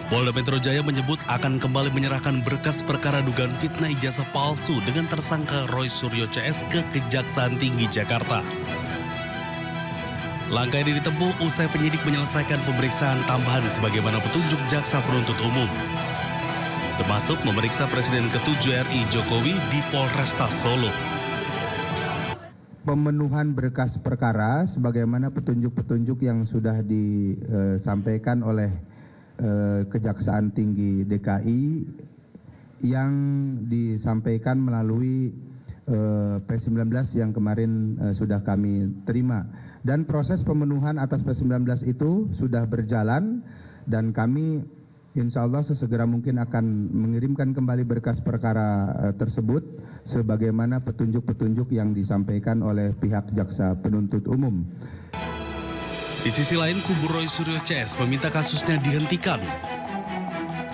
Polda Metro Jaya menyebut akan kembali menyerahkan berkas perkara dugaan fitnah ijazah palsu dengan tersangka Roy Suryo CS ke Kejaksaan Tinggi Jakarta. Langkah ini ditempuh usai penyidik menyelesaikan pemeriksaan tambahan sebagaimana petunjuk jaksa penuntut umum, termasuk memeriksa Presiden ke-7 RI Jokowi di Polresta Solo. Pemenuhan berkas perkara sebagaimana petunjuk-petunjuk yang sudah disampaikan oleh Kejaksaan Tinggi DKI yang disampaikan melalui P19 yang kemarin sudah kami terima. Dan proses pemenuhan atas P19 itu sudah berjalan dan kami insya Allah sesegera mungkin akan mengirimkan kembali berkas perkara tersebut sebagaimana petunjuk-petunjuk yang disampaikan oleh pihak jaksa penuntut umum. Di sisi lain, kubu Roy Suryo CS meminta kasusnya dihentikan.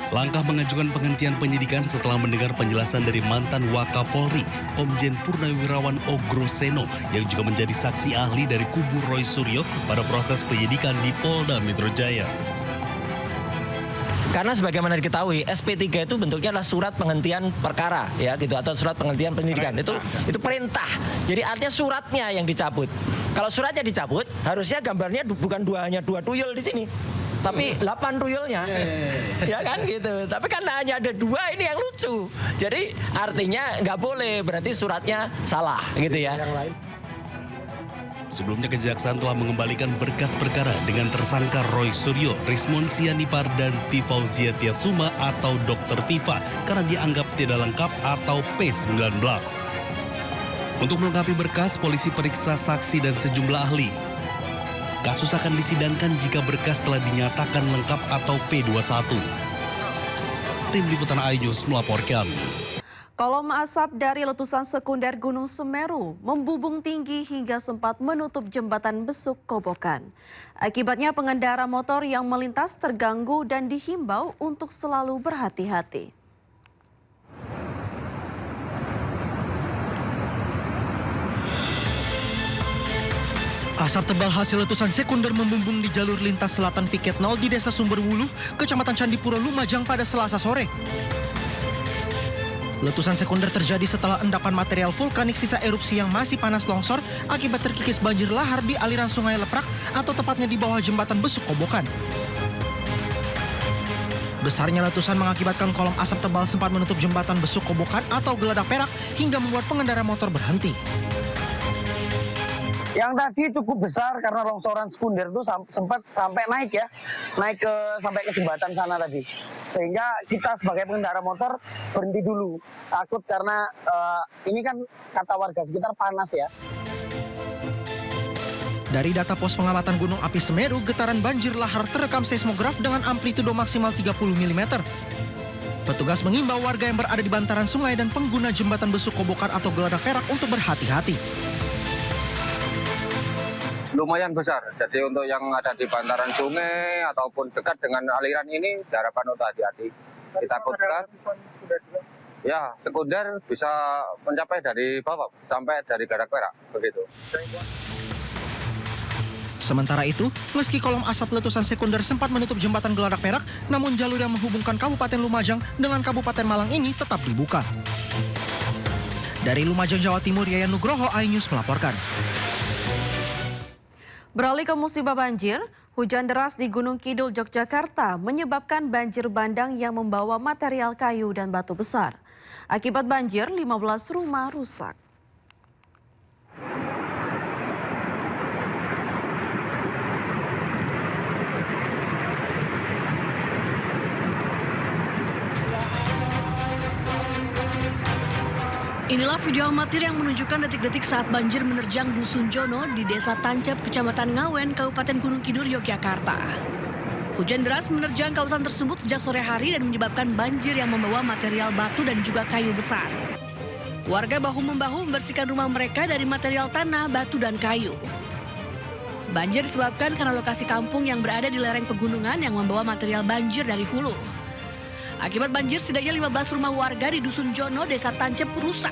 Langkah mengajukan penghentian penyidikan setelah mendengar penjelasan dari mantan Wakapolri, Komjen Purnawirawan Ogroseno, yang juga menjadi saksi ahli dari kubu Roy Suryo pada proses penyidikan di Polda Metro Jaya. Karena sebagaimana diketahui, SP3 itu bentuknya adalah surat penghentian perkara, ya gitu, atau surat penghentian penyidikan. Itu perintah. Jadi artinya suratnya yang dicabut. Kalau suratnya dicabut, harusnya gambarnya bukan hanya dua tuyul di sini, tapi 8 tuyulnya, ya kan gitu. Tapi karena hanya ada 2, ini yang lucu. Jadi artinya nggak boleh, berarti suratnya salah, gitu ya. Sebelumnya Kejaksaan telah mengembalikan berkas perkara dengan tersangka Roy Suryo, Rismon Sianipar, dan Tifauzia Tiasuma atau Dr. Tifa karena dianggap tidak lengkap atau P19. Untuk melengkapi berkas, polisi periksa saksi dan sejumlah ahli. Kasus akan disidangkan jika berkas telah dinyatakan lengkap atau P21. Tim Liputan iNews melaporkan. Kolom asap dari letusan sekunder Gunung Semeru membubung tinggi hingga sempat menutup jembatan Besuk Kobokan. Akibatnya pengendara motor yang melintas terganggu dan dihimbau untuk selalu berhati-hati. Asap tebal hasil letusan sekunder membumbung di jalur lintas selatan Piket 0 di Desa Sumberwuluh, Kecamatan Candipuro, Lumajang pada Selasa sore. Letusan sekunder terjadi setelah endapan material vulkanik sisa erupsi yang masih panas longsor akibat terkikis banjir lahar di aliran Sungai Leprak atau tepatnya di bawah jembatan Besuk Kobokan. Besarnya letusan mengakibatkan kolom asap tebal sempat menutup jembatan Besuk Kobokan atau Geladak Perak hingga membuat pengendara motor berhenti. Yang tadi cukup besar karena longsoran sekunder itu sempat sampai naik sampai ke jembatan sana tadi. Sehingga kita sebagai pengendara motor berhenti dulu. Takut karena ini kan kata warga sekitar panas ya. Dari data pos pengamatan Gunung Api Semeru, getaran banjir lahar terekam seismograf dengan amplitudo maksimal 30 mm. Petugas mengimbau warga yang berada di bantaran sungai dan pengguna jembatan Besuk Kobokan atau Geladak Perak untuk berhati-hati. Lumayan besar, jadi untuk yang ada di bantaran sungai ataupun dekat dengan aliran ini diharapkan untuk hati-hati. Ditakutkan, ya sekunder bisa mencapai dari bawah sampai dari Geladak Perak, begitu. Sementara itu, meski kolom asap letusan sekunder sempat menutup jembatan Geladak Perak, namun jalur yang menghubungkan Kabupaten Lumajang dengan Kabupaten Malang ini tetap dibuka. Dari Lumajang, Jawa Timur, Yayan Nugroho, iNews melaporkan. Beralih ke musibah banjir, hujan deras di Gunung Kidul, Yogyakarta menyebabkan banjir bandang yang membawa material kayu dan batu besar. Akibat banjir, 15 rumah rusak. Inilah video amatir yang menunjukkan detik-detik saat banjir menerjang Dusun Jono di Desa Tancep, Kecamatan Ngawen, Kabupaten Gunung Kidul, Yogyakarta. Hujan deras menerjang kawasan tersebut sejak sore hari dan menyebabkan banjir yang membawa material batu dan juga kayu besar. Warga bahu-membahu membersihkan rumah mereka dari material tanah, batu, dan kayu. Banjir disebabkan karena lokasi kampung yang berada di lereng pegunungan yang membawa material banjir dari hulu. Akibat banjir, setidaknya 15 rumah warga di Dusun Jono, Desa Tancep rusak.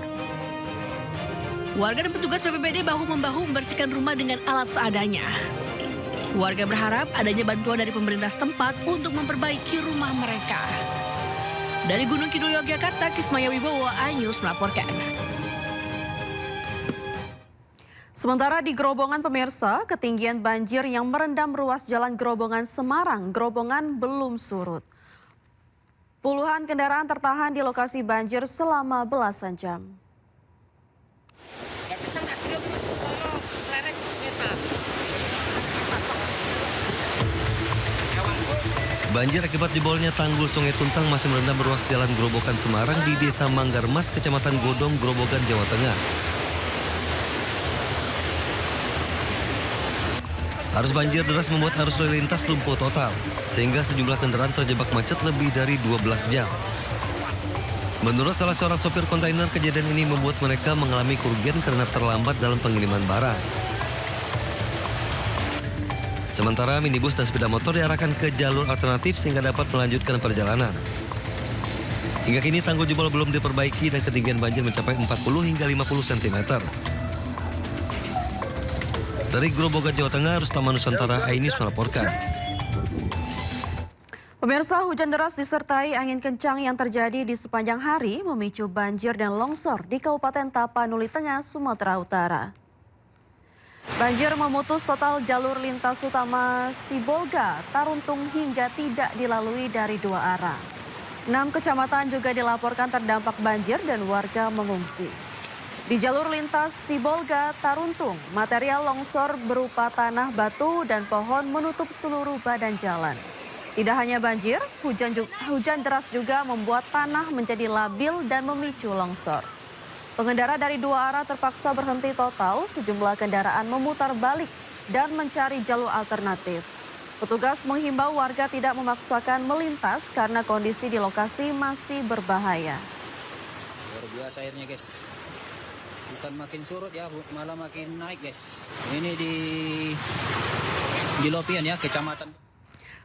Warga dan petugas BPBD bahu-membahu membersihkan rumah dengan alat seadanya. Warga berharap adanya bantuan dari pemerintah setempat untuk memperbaiki rumah mereka. Dari Gunung Kidul Yogyakarta, Kismaya Wibowo, iNews melaporkan. Sementara di Grobongan pemirsa, ketinggian banjir yang merendam ruas jalan Grobongan Semarang, Grobongan belum surut. Puluhan kendaraan tertahan di lokasi banjir selama belasan jam. Banjir akibat jebolnya tanggul Sungai Tuntang masih merendam ruas jalan Grobogan Semarang di Desa Manggarmas, Kecamatan Godong, Grobogan, Jawa Tengah. Arus banjir deras membuat arus lalu lintas lumpuh total, sehingga sejumlah kendaraan terjebak macet lebih dari 12 jam. Menurut salah seorang sopir kontainer, kejadian ini membuat mereka mengalami kerugian karena terlambat dalam pengiriman barang. Sementara minibus dan sepeda motor diarahkan ke jalur alternatif sehingga dapat melanjutkan perjalanan. Hingga kini tanggul jebol belum diperbaiki dan ketinggian banjir mencapai 40 hingga 50 cm. Dari Grobogan, Jawa Tengah, Rustam Nusantara, iNews melaporkan. Pemirsa, hujan deras disertai angin kencang yang terjadi di sepanjang hari memicu banjir dan longsor di Kabupaten Tapanuli Tengah, Sumatera Utara. Banjir memutus total jalur lintas utama Sibolga, Taruntung hingga tidak dilalui dari dua arah. 6 kecamatan juga dilaporkan terdampak banjir dan warga mengungsi. Di jalur lintas Sibolga, Taruntung, material longsor berupa tanah, batu, dan pohon menutup seluruh badan jalan. Tidak hanya banjir, hujan deras juga membuat tanah menjadi labil dan memicu longsor. Pengendara dari dua arah terpaksa berhenti total, sejumlah kendaraan memutar balik dan mencari jalur alternatif. Petugas menghimbau warga tidak memaksakan melintas karena kondisi di lokasi masih berbahaya. Luar biasa airnya, guys. Bukan makin surut ya, malah makin naik, guys. Ini di Lopian ya, kecamatan.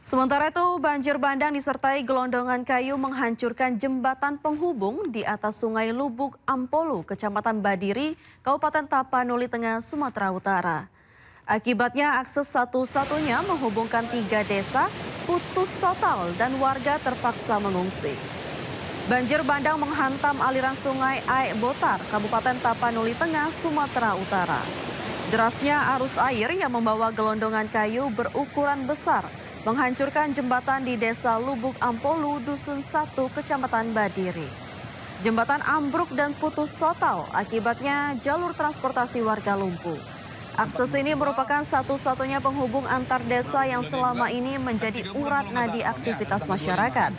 Sementara itu, banjir bandang disertai gelondongan kayu menghancurkan jembatan penghubung di atas Sungai Lubuk Ampolu, Kecamatan Badiri, Kabupaten Tapanuli Tengah, Sumatera Utara. Akibatnya akses satu-satunya menghubungkan 3 desa putus total dan warga terpaksa mengungsi. Banjir bandang menghantam aliran sungai Aek Botar, Kabupaten Tapanuli Tengah, Sumatera Utara. Derasnya arus air yang membawa gelondongan kayu berukuran besar menghancurkan jembatan di Desa Lubuk Ampolu, Dusun 1, Kecamatan Badiri. Jembatan ambruk dan putus total, akibatnya jalur transportasi warga lumpuh. Akses ini merupakan satu-satunya penghubung antar desa yang selama ini menjadi urat nadi aktivitas masyarakat.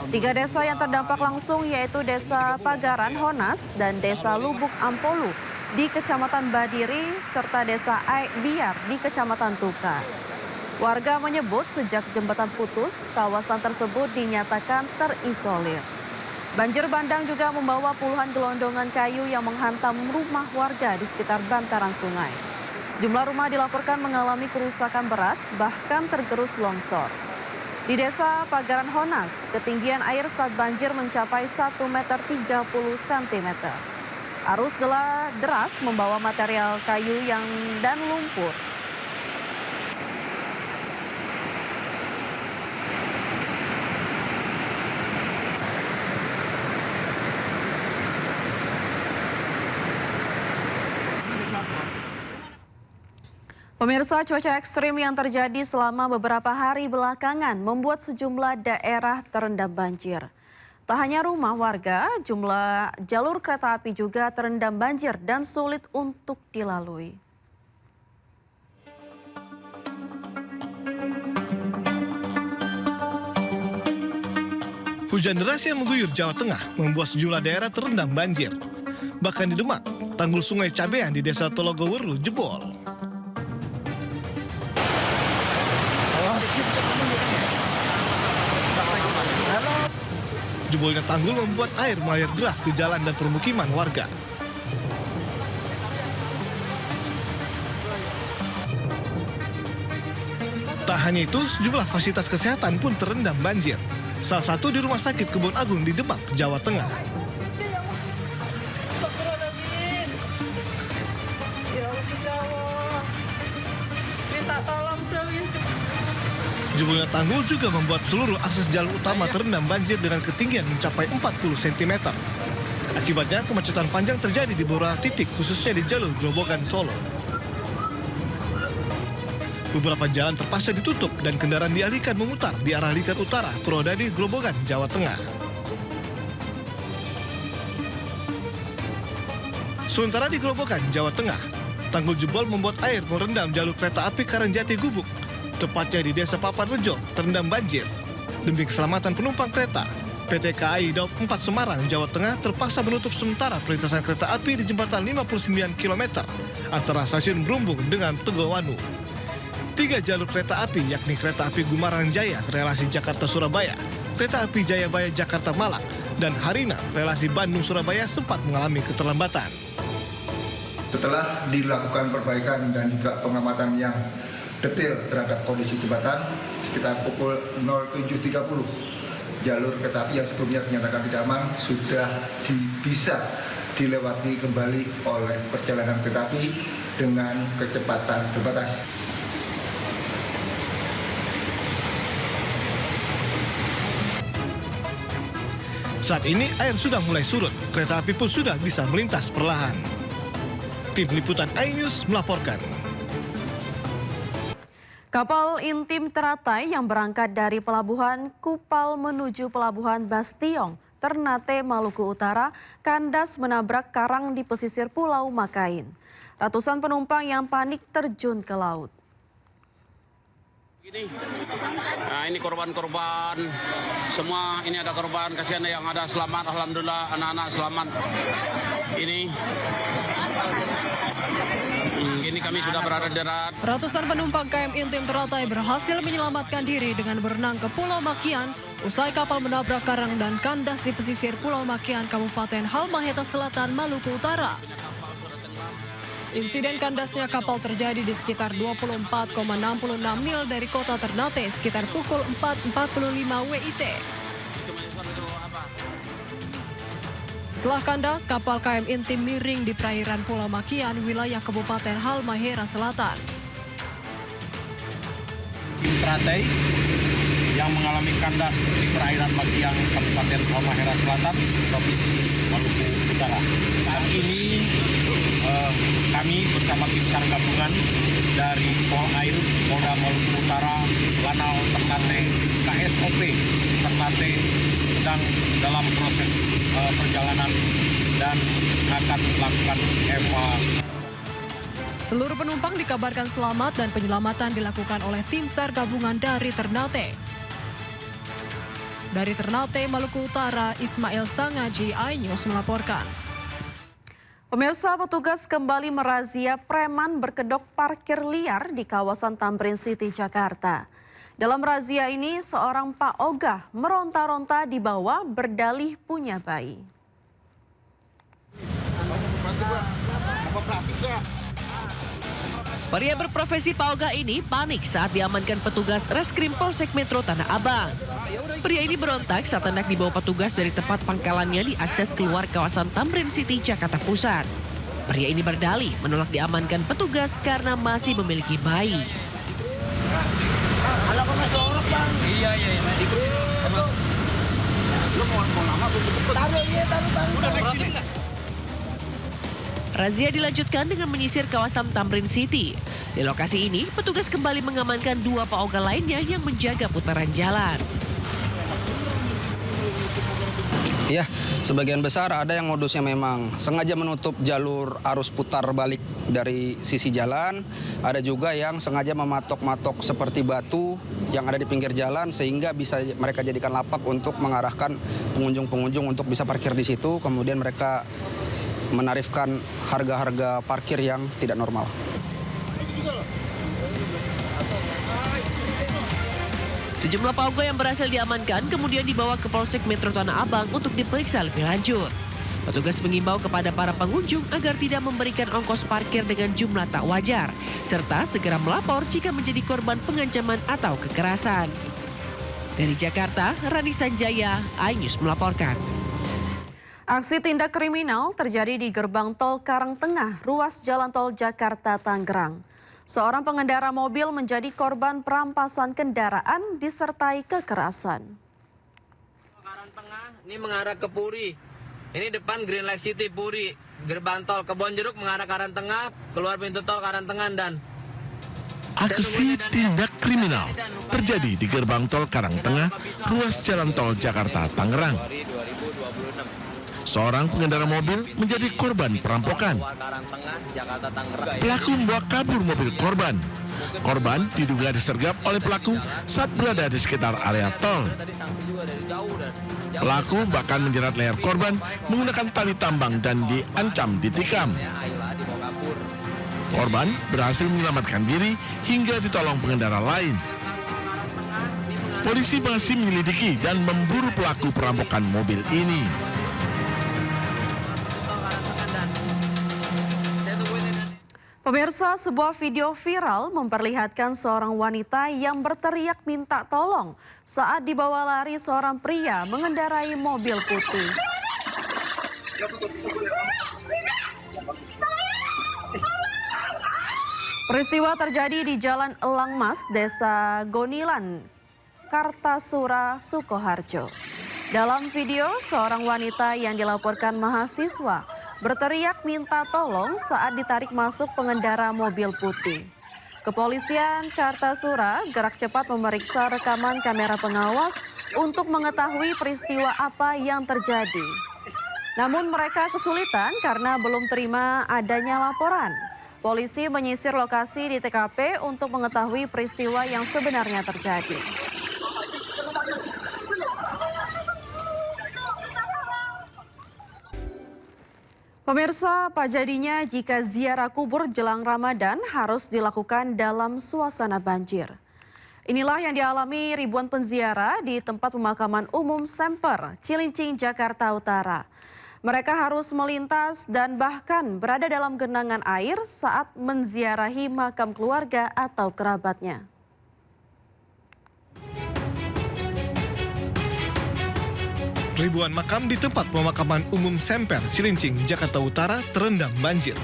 3 desa yang terdampak langsung yaitu Desa Pagaran Honas dan Desa Lubuk Ampolu di Kecamatan Badiri serta Desa Aek Biar di Kecamatan Tuka. Warga menyebut sejak jembatan putus, kawasan tersebut dinyatakan terisolir. Banjir bandang juga membawa puluhan gelondongan kayu yang menghantam rumah warga di sekitar bantaran sungai. Sejumlah rumah dilaporkan mengalami kerusakan berat, bahkan tergerus longsor. Di Desa Pagaran Honas, ketinggian air saat banjir mencapai 1,30 meter. Arus deras membawa material kayu dan lumpur. Pemirsa, cuaca ekstrim yang terjadi selama beberapa hari belakangan membuat sejumlah daerah terendam banjir. Tak hanya rumah warga, jumlah jalur kereta api juga terendam banjir dan sulit untuk dilalui. Hujan deras yang mengguyur Jawa Tengah membuat sejumlah daerah terendam banjir. Bahkan di Demak, tanggul Sungai Cabean di Desa Tologoweru jebol. Jebolnya tanggul membuat air mengalir deras ke jalan dan permukiman warga. Tak hanya itu, sejumlah fasilitas kesehatan pun terendam banjir. Salah satu di Rumah Sakit Kebon Agung di Demak, Jawa Tengah. Ya Allah, minta tolong Jebolnya tanggul juga membuat seluruh akses jalur utama terendam banjir dengan ketinggian mencapai 40 cm. Akibatnya kemacetan panjang terjadi di beberapa titik khususnya di jalur Grobogan Solo. Beberapa jalan terpaksa ditutup dan kendaraan dialihkan memutar di arah Likat Utara, Purwodadi, Grobogan, Jawa Tengah. Sementara di Grobogan, Jawa Tengah, tanggul jebol membuat air merendam jalur kereta api Karangjati Gubuk, tepatnya di Desa Papanrejo, terendam banjir. Demi keselamatan penumpang kereta, PT KAI Daup 4 Semarang, Jawa Tengah terpaksa menutup sementara perlintasan kereta api di jembatan 59 km antara stasiun Brumbung dengan Tegowanu. 3 jalur kereta api yakni kereta api Gumarang Jaya relasi Jakarta-Surabaya, kereta api Jayabaya Jakarta-Malang, dan Harina relasi Bandung-Surabaya sempat mengalami keterlambatan. Setelah dilakukan perbaikan dan juga pengamatan yang detail terhadap kondisi jembatan, sekitar pukul 07.30, jalur kereta api yang sebelumnya dinyatakan tidak aman sudah bisa dilewati kembali oleh perjalanan kereta api dengan kecepatan terbatas. Saat ini air sudah mulai surut, kereta api pun sudah bisa melintas perlahan. Tim Liputan iNews melaporkan. Kapal intim teratai yang berangkat dari Pelabuhan Kupal menuju Pelabuhan Bastiong, Ternate, Maluku Utara, kandas menabrak karang di pesisir Pulau Makain. Ratusan penumpang yang panik terjun ke laut. Ini korban-korban semua, ini ada korban, kasihan yang ada selamat, alhamdulillah anak-anak selamat. Ini kami sudah berada di darat. Ratusan penumpang KM Intim Teratai berhasil menyelamatkan diri dengan berenang ke Pulau Makian usai kapal menabrak karang dan kandas di pesisir Pulau Makian, Kabupaten Halmahera Selatan, Maluku Utara. Insiden kandasnya kapal terjadi di sekitar 24,66 mil dari kota Ternate sekitar pukul 4.45 WIT. Setelah kandas, kapal KM Intim miring di perairan Pulau Makian, wilayah Kabupaten Halmahera Selatan. Tim Teratai yang mengalami kandas di perairan Makian, Kabupaten Halmahera Selatan, Provinsi Maluku Utara. Saat ini kami bersama tim SAR gabungan dari Polair, Polda Maluku Utara, Lanal Ternate, KSOP Ternate sedang dalam proses perjalanan dan akan melakukan evakuasi. Seluruh penumpang dikabarkan selamat dan penyelamatan dilakukan oleh tim SAR gabungan dari Ternate. Dari Ternate, Maluku Utara, Ismail Sangaji, iNews melaporkan. Pemirsa, petugas kembali merazia preman berkedok parkir liar di kawasan Tamrin City, Jakarta. Dalam razia ini, seorang Pak Ogah meronta-ronta di bawah berdalih punya bayi. Pria berprofesi Pak Ogah ini panik saat diamankan petugas Reskrim Polsek Metro Tanah Abang. Pria ini berontak saat hendak dibawa petugas dari tempat pangkalannya diakses keluar kawasan Tamrin City, Jakarta Pusat. Pria ini berdalih menolak diamankan petugas karena masih memiliki bayi. Razia dilanjutkan dengan menyisir kawasan Tamrin City. Di lokasi ini, petugas kembali mengamankan 2 Pak Ogah lainnya yang menjaga putaran jalan. Ya, sebagian besar ada yang modusnya memang sengaja menutup jalur arus putar balik dari sisi jalan. Ada juga yang sengaja mematok-matok seperti batu yang ada di pinggir jalan sehingga bisa mereka jadikan lapak untuk mengarahkan pengunjung-pengunjung untuk bisa parkir di situ. Kemudian mereka menarifkan harga-harga parkir yang tidak normal. Sejumlah Pak Ogah yang berhasil diamankan kemudian dibawa ke Polsek Metro Tanah Abang untuk diperiksa lebih lanjut. Petugas mengimbau kepada para pengunjung agar tidak memberikan ongkos parkir dengan jumlah tak wajar, serta segera melapor jika menjadi korban pengancaman atau kekerasan. Dari Jakarta, Rani Sanjaya, iNews melaporkan. Aksi tindak kriminal terjadi di gerbang tol Karangtengah, ruas jalan tol Jakarta-Tangerang. Seorang pengendara mobil menjadi korban perampasan kendaraan disertai kekerasan. Ini mengarah ke Puri. Ini depan Green Light City Puri. Gerbang tol Kebonjeruk mengarah ke Tengah, keluar pintu tol Tengah dan aksi tindak kriminal terjadi di gerbang tol Karangtengah, ruas jalan tol Jakarta Tangerang. Seorang pengendara mobil menjadi korban perampokan. Pelaku membawa kabur mobil korban. Korban diduga disergap oleh pelaku saat berada di sekitar area tol. Pelaku bahkan menjerat leher korban menggunakan tali tambang dan diancam ditikam. Korban berhasil menyelamatkan diri hingga ditolong pengendara lain. Polisi masih menyelidiki dan memburu pelaku perampokan mobil ini. Pemirsa, sebuah video viral memperlihatkan seorang wanita yang berteriak minta tolong saat dibawa lari seorang pria mengendarai mobil putih. Peristiwa terjadi di Jalan Elang Mas, Desa Gonilan, Kartasura, Sukoharjo. Dalam video, seorang wanita yang dilaporkan mahasiswa berteriak minta tolong saat ditarik masuk pengendara mobil putih. Kepolisian Kartasura gerak cepat memeriksa rekaman kamera pengawas untuk mengetahui peristiwa apa yang terjadi. Namun mereka kesulitan karena belum terima adanya laporan. Polisi menyisir lokasi di TKP untuk mengetahui peristiwa yang sebenarnya terjadi. Pemirsa, apa jadinya jika ziarah kubur jelang Ramadan harus dilakukan dalam suasana banjir? Inilah yang dialami ribuan penziarah di tempat pemakaman umum Semper, Cilincing, Jakarta Utara. Mereka harus melintas dan bahkan berada dalam genangan air saat menziarahi makam keluarga atau kerabatnya. Ribuan makam di tempat pemakaman umum Semper, Cilincing, Jakarta Utara terendam banjir.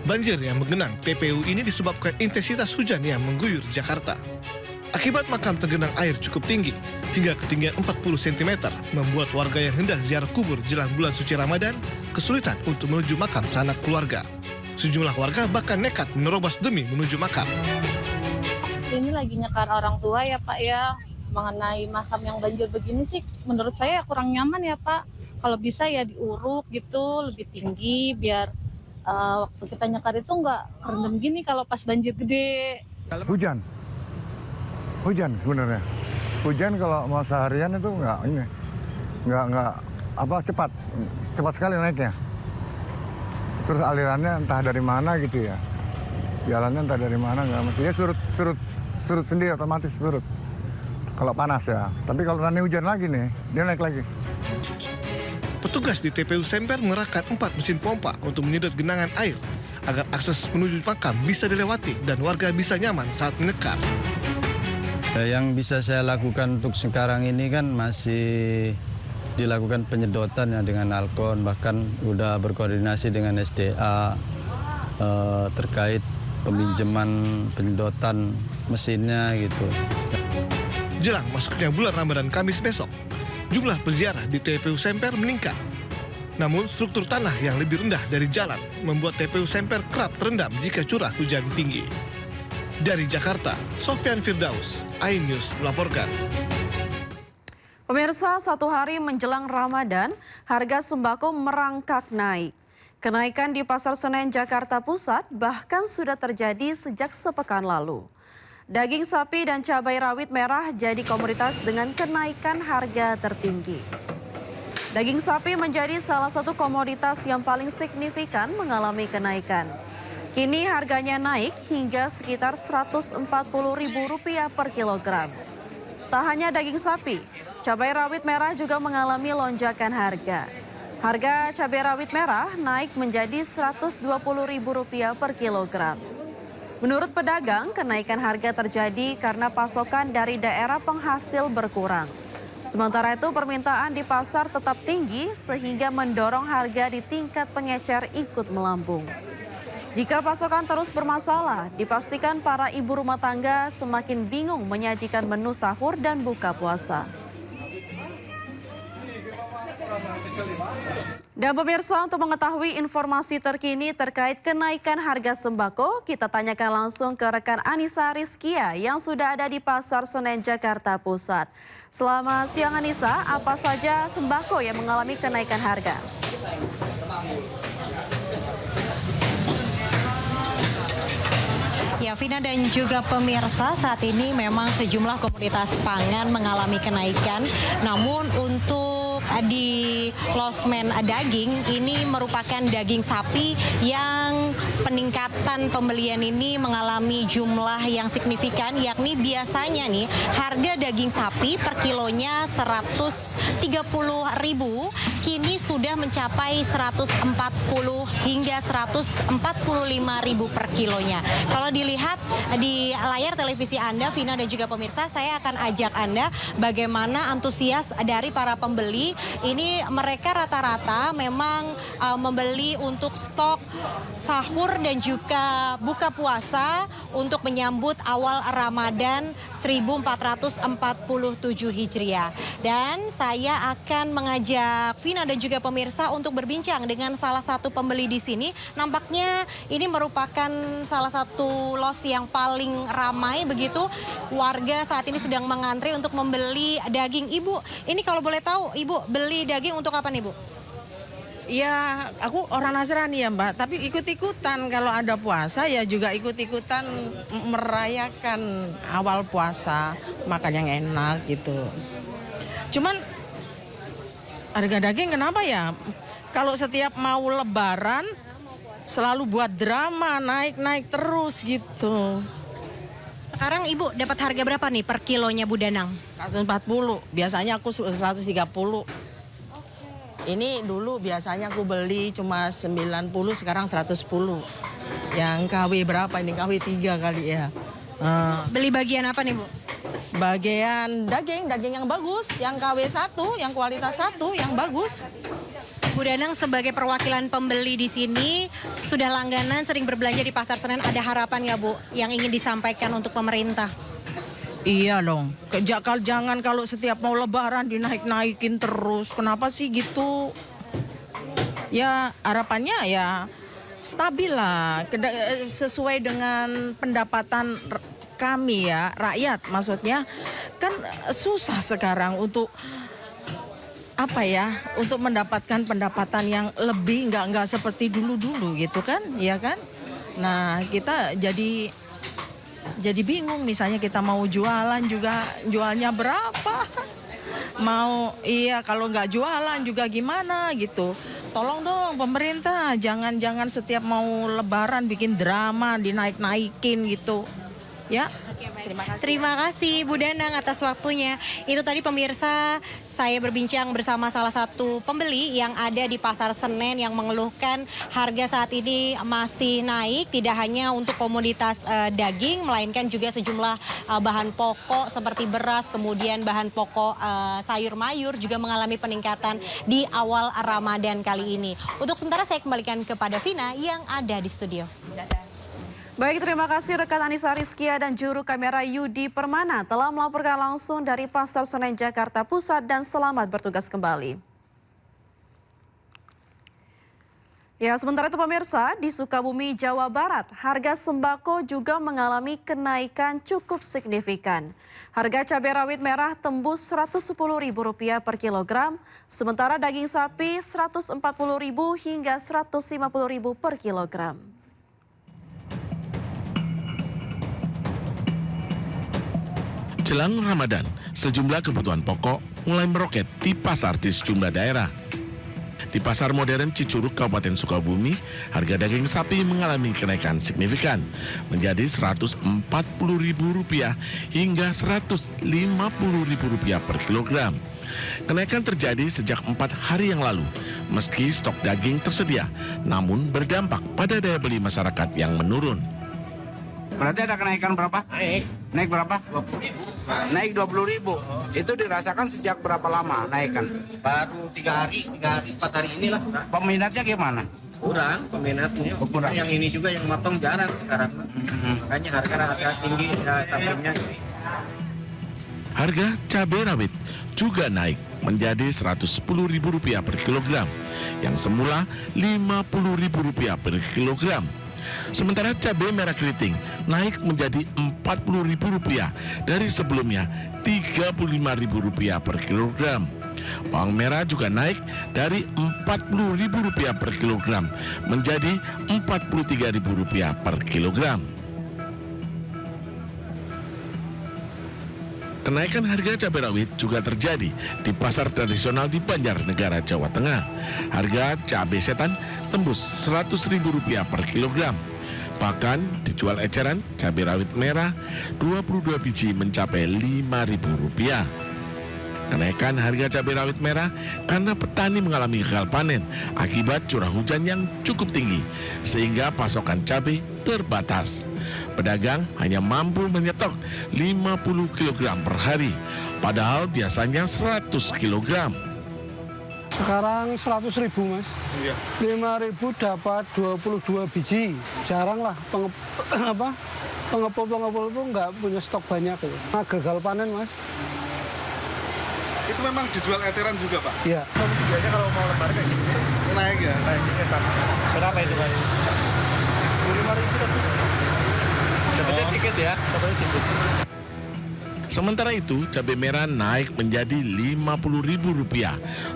Banjir yang menggenang TPU ini disebabkan intensitas hujan yang mengguyur Jakarta. Akibat makam tergenang air cukup tinggi, hingga ketinggian 40 cm, membuat warga yang hendak ziarah kubur jelang bulan suci Ramadan kesulitan untuk menuju makam sanak keluarga. Sejumlah warga bahkan nekat menerobos demi menuju makam. Ini lagi nyekar orang tua ya Pak ya. Mengenai makam yang banjir begini sih menurut saya kurang nyaman ya Pak. Kalau bisa ya diuruk gitu lebih tinggi biar waktu kita nyekar itu nggak kerendam gini kalau pas banjir gede. Hujan sebenarnya. Hujan kalau mau seharian itu nggak cepat sekali naiknya. Terus alirannya entah dari mana gitu ya. Jalannya entah dari mana nggak mesti. Dia surut sendiri otomatis surut. Kalau panas ya, tapi kalau nanti hujan lagi nih, dia naik lagi. Petugas di TPU Semper mengerahkan 4 mesin pompa untuk menyedot genangan air agar akses menuju makam bisa dilewati dan warga bisa nyaman saat menyekar. Yang bisa saya lakukan untuk sekarang ini kan masih dilakukan penyedotan ya dengan Alkon, bahkan udah berkoordinasi dengan SDA terkait peminjaman penyedotan mesinnya gitu. Jelang masuknya bulan Ramadan Kamis besok, jumlah peziarah di TPU Semper meningkat. Namun struktur tanah yang lebih rendah dari jalan membuat TPU Semper kerap terendam jika curah hujan tinggi. Dari Jakarta, Sofyan Firdaus, iNews melaporkan. Pemirsa, 1 hari menjelang Ramadan, harga sembako merangkak naik. Kenaikan di Pasar Senen, Jakarta Pusat bahkan sudah terjadi sejak sepekan lalu. Daging sapi dan cabai rawit merah jadi komoditas dengan kenaikan harga tertinggi. Daging sapi menjadi salah satu komoditas yang paling signifikan mengalami kenaikan. Kini harganya naik hingga sekitar Rp140.000 per kilogram. Tak hanya daging sapi, cabai rawit merah juga mengalami lonjakan harga. Harga cabai rawit merah naik menjadi Rp120.000 per kilogram. Menurut pedagang, kenaikan harga terjadi karena pasokan dari daerah penghasil berkurang. Sementara itu permintaan di pasar tetap tinggi sehingga mendorong harga di tingkat pengecer ikut melambung. Jika pasokan terus bermasalah, dipastikan para ibu rumah tangga semakin bingung menyajikan menu sahur dan buka puasa. Dan pemirsa, untuk mengetahui informasi terkini terkait kenaikan harga sembako, kita tanyakan langsung ke rekan Anissa Rizkia yang sudah ada di Pasar Senen, Jakarta Pusat. Selamat siang Anissa, apa saja sembako yang mengalami kenaikan harga? Ya, Vina dan juga pemirsa, saat ini memang sejumlah komoditas pangan mengalami kenaikan. Namun untuk di losmen daging, ini merupakan daging sapi yang peningkatan pembelian ini mengalami jumlah yang signifikan, yakni biasanya nih harga daging sapi per kilonya 130.000, kini sudah mencapai 140 hingga 145.000 per kilonya. Kalau dilihat di layar televisi Anda, Vina dan juga pemirsa, saya akan ajak Anda bagaimana antusias dari para pembeli. Ini mereka rata-rata memang membeli untuk stok sahur dan juga buka puasa untuk menyambut awal Ramadan 1447 Hijriah. Dan saya akan mengajak Vina dan juga pemirsa untuk berbincang dengan salah satu pembeli di sini. Nampaknya ini merupakan salah satu los yang paling ramai begitu. Warga saat ini sedang mengantri untuk membeli daging. Ibu, ini kalau boleh tahu, Ibu beli daging untuk apa nih, Bu? Ya, aku orang Nasrani ya Mbak, tapi ikut-ikutan kalau ada puasa ya juga ikut-ikutan merayakan awal puasa, makan yang enak gitu. Cuman harga daging kenapa ya? Kalau setiap mau lebaran selalu buat drama, naik-naik terus gitu. Sekarang Ibu dapat harga berapa nih per kilonya Bu Danang? 140, biasanya aku 130. Ini dulu biasanya aku beli cuma 90, sekarang 110. Yang KW berapa ini? KW 3 kali ya. Beli bagian apa nih Bu? Bagian daging yang bagus, yang KW 1, yang kualitas 1, yang bagus. Bu Danang sebagai perwakilan pembeli di sini, sudah langganan sering berbelanja di Pasar Senen, ada harapan nggak Bu yang ingin disampaikan untuk pemerintah? Iya dong, jangan kalau setiap mau lebaran dinaik-naikin terus. Kenapa sih gitu? Ya harapannya ya stabil lah, sesuai dengan pendapatan kami ya, rakyat maksudnya. Kan susah sekarang untuk apa ya, untuk mendapatkan pendapatan yang lebih, nggak seperti dulu-dulu gitu kan, ya kan? Nah kita jadi bingung, misalnya kita mau jualan juga jualnya berapa, kalau nggak jualan juga gimana gitu. Tolong dong pemerintah, jangan setiap mau lebaran bikin drama, dinaik-naikin gitu ya. Terima kasih Bu Danang atas waktunya. Itu tadi pemirsa, saya berbincang bersama salah satu pembeli yang ada di Pasar Senen yang mengeluhkan harga saat ini masih naik, tidak hanya untuk komoditas daging, melainkan juga sejumlah bahan pokok seperti beras, kemudian bahan pokok sayur mayur juga mengalami peningkatan di awal Ramadan kali ini. Untuk sementara saya kembalikan kepada Vina yang ada di studio. Baik, terima kasih rekan Anissa Rizkia dan juru kamera Yudi Permana telah melaporkan langsung dari Pasar Senen, Jakarta Pusat, dan selamat bertugas kembali. Ya, sementara itu pemirsa, di Sukabumi, Jawa Barat, harga sembako juga mengalami kenaikan cukup signifikan. Harga cabai rawit merah tembus Rp110.000 per kilogram, sementara daging sapi Rp140.000 hingga Rp150.000 per kilogram. Jelang Ramadan, sejumlah kebutuhan pokok mulai meroket di pasar di sejumlah daerah. Di Pasar Modern Cicurug, Kabupaten Sukabumi, harga daging sapi mengalami kenaikan signifikan menjadi Rp140.000 hingga Rp150.000 per kilogram. Kenaikan terjadi sejak 4 hari yang lalu, meski stok daging tersedia, namun berdampak pada daya beli masyarakat yang menurun. Berarti ada kenaikan berapa? Naik berapa? 20.000. Naik 20.000. Itu dirasakan sejak berapa lama naikkan? Baru 3 hari, 4 hari inilah. Peminatnya gimana? kurang peminatnya. Kurang. Yang ini juga yang motong jarang sekarang. Makanya harga tinggi ya sapinya. Harga cabai rawit juga naik menjadi Rp110.000 per kilogram, yang semula Rp50.000 per kilogram. Sementara cabai merah keriting naik menjadi Rp40.000 dari sebelumnya Rp35.000 per kilogram. Bawang merah juga naik dari Rp40.000 per kilogram menjadi Rp43.000 per kilogram. Kenaikan harga cabai rawit juga terjadi di pasar tradisional di Banjarnegara, Jawa Tengah. Harga cabai setan tembus Rp100.000 per kilogram. Bahkan dijual eceran cabai rawit merah 22 biji mencapai Rp5.000. Kenaikan harga cabai rawit merah karena petani mengalami gagal panen akibat curah hujan yang cukup tinggi, sehingga pasokan cabai terbatas. Pedagang hanya mampu menyetok 50 kg per hari, padahal biasanya 100 kg. Sekarang 100.000 mas, 5.000 dapat 22 biji. Jarang lah pengepul itu nggak punya stok banyak ya. Nah, gagal panen mas. Itu memang dijual eceran juga Pak? Iya. Biasanya kalau mau lebaran kayak gini naik ya? Naik eceran. Berapa itu Pak? 25.000 tapi. Dapatnya tiket ya? Dapatnya tiket. Sementara itu, cabai merah naik menjadi Rp50.000,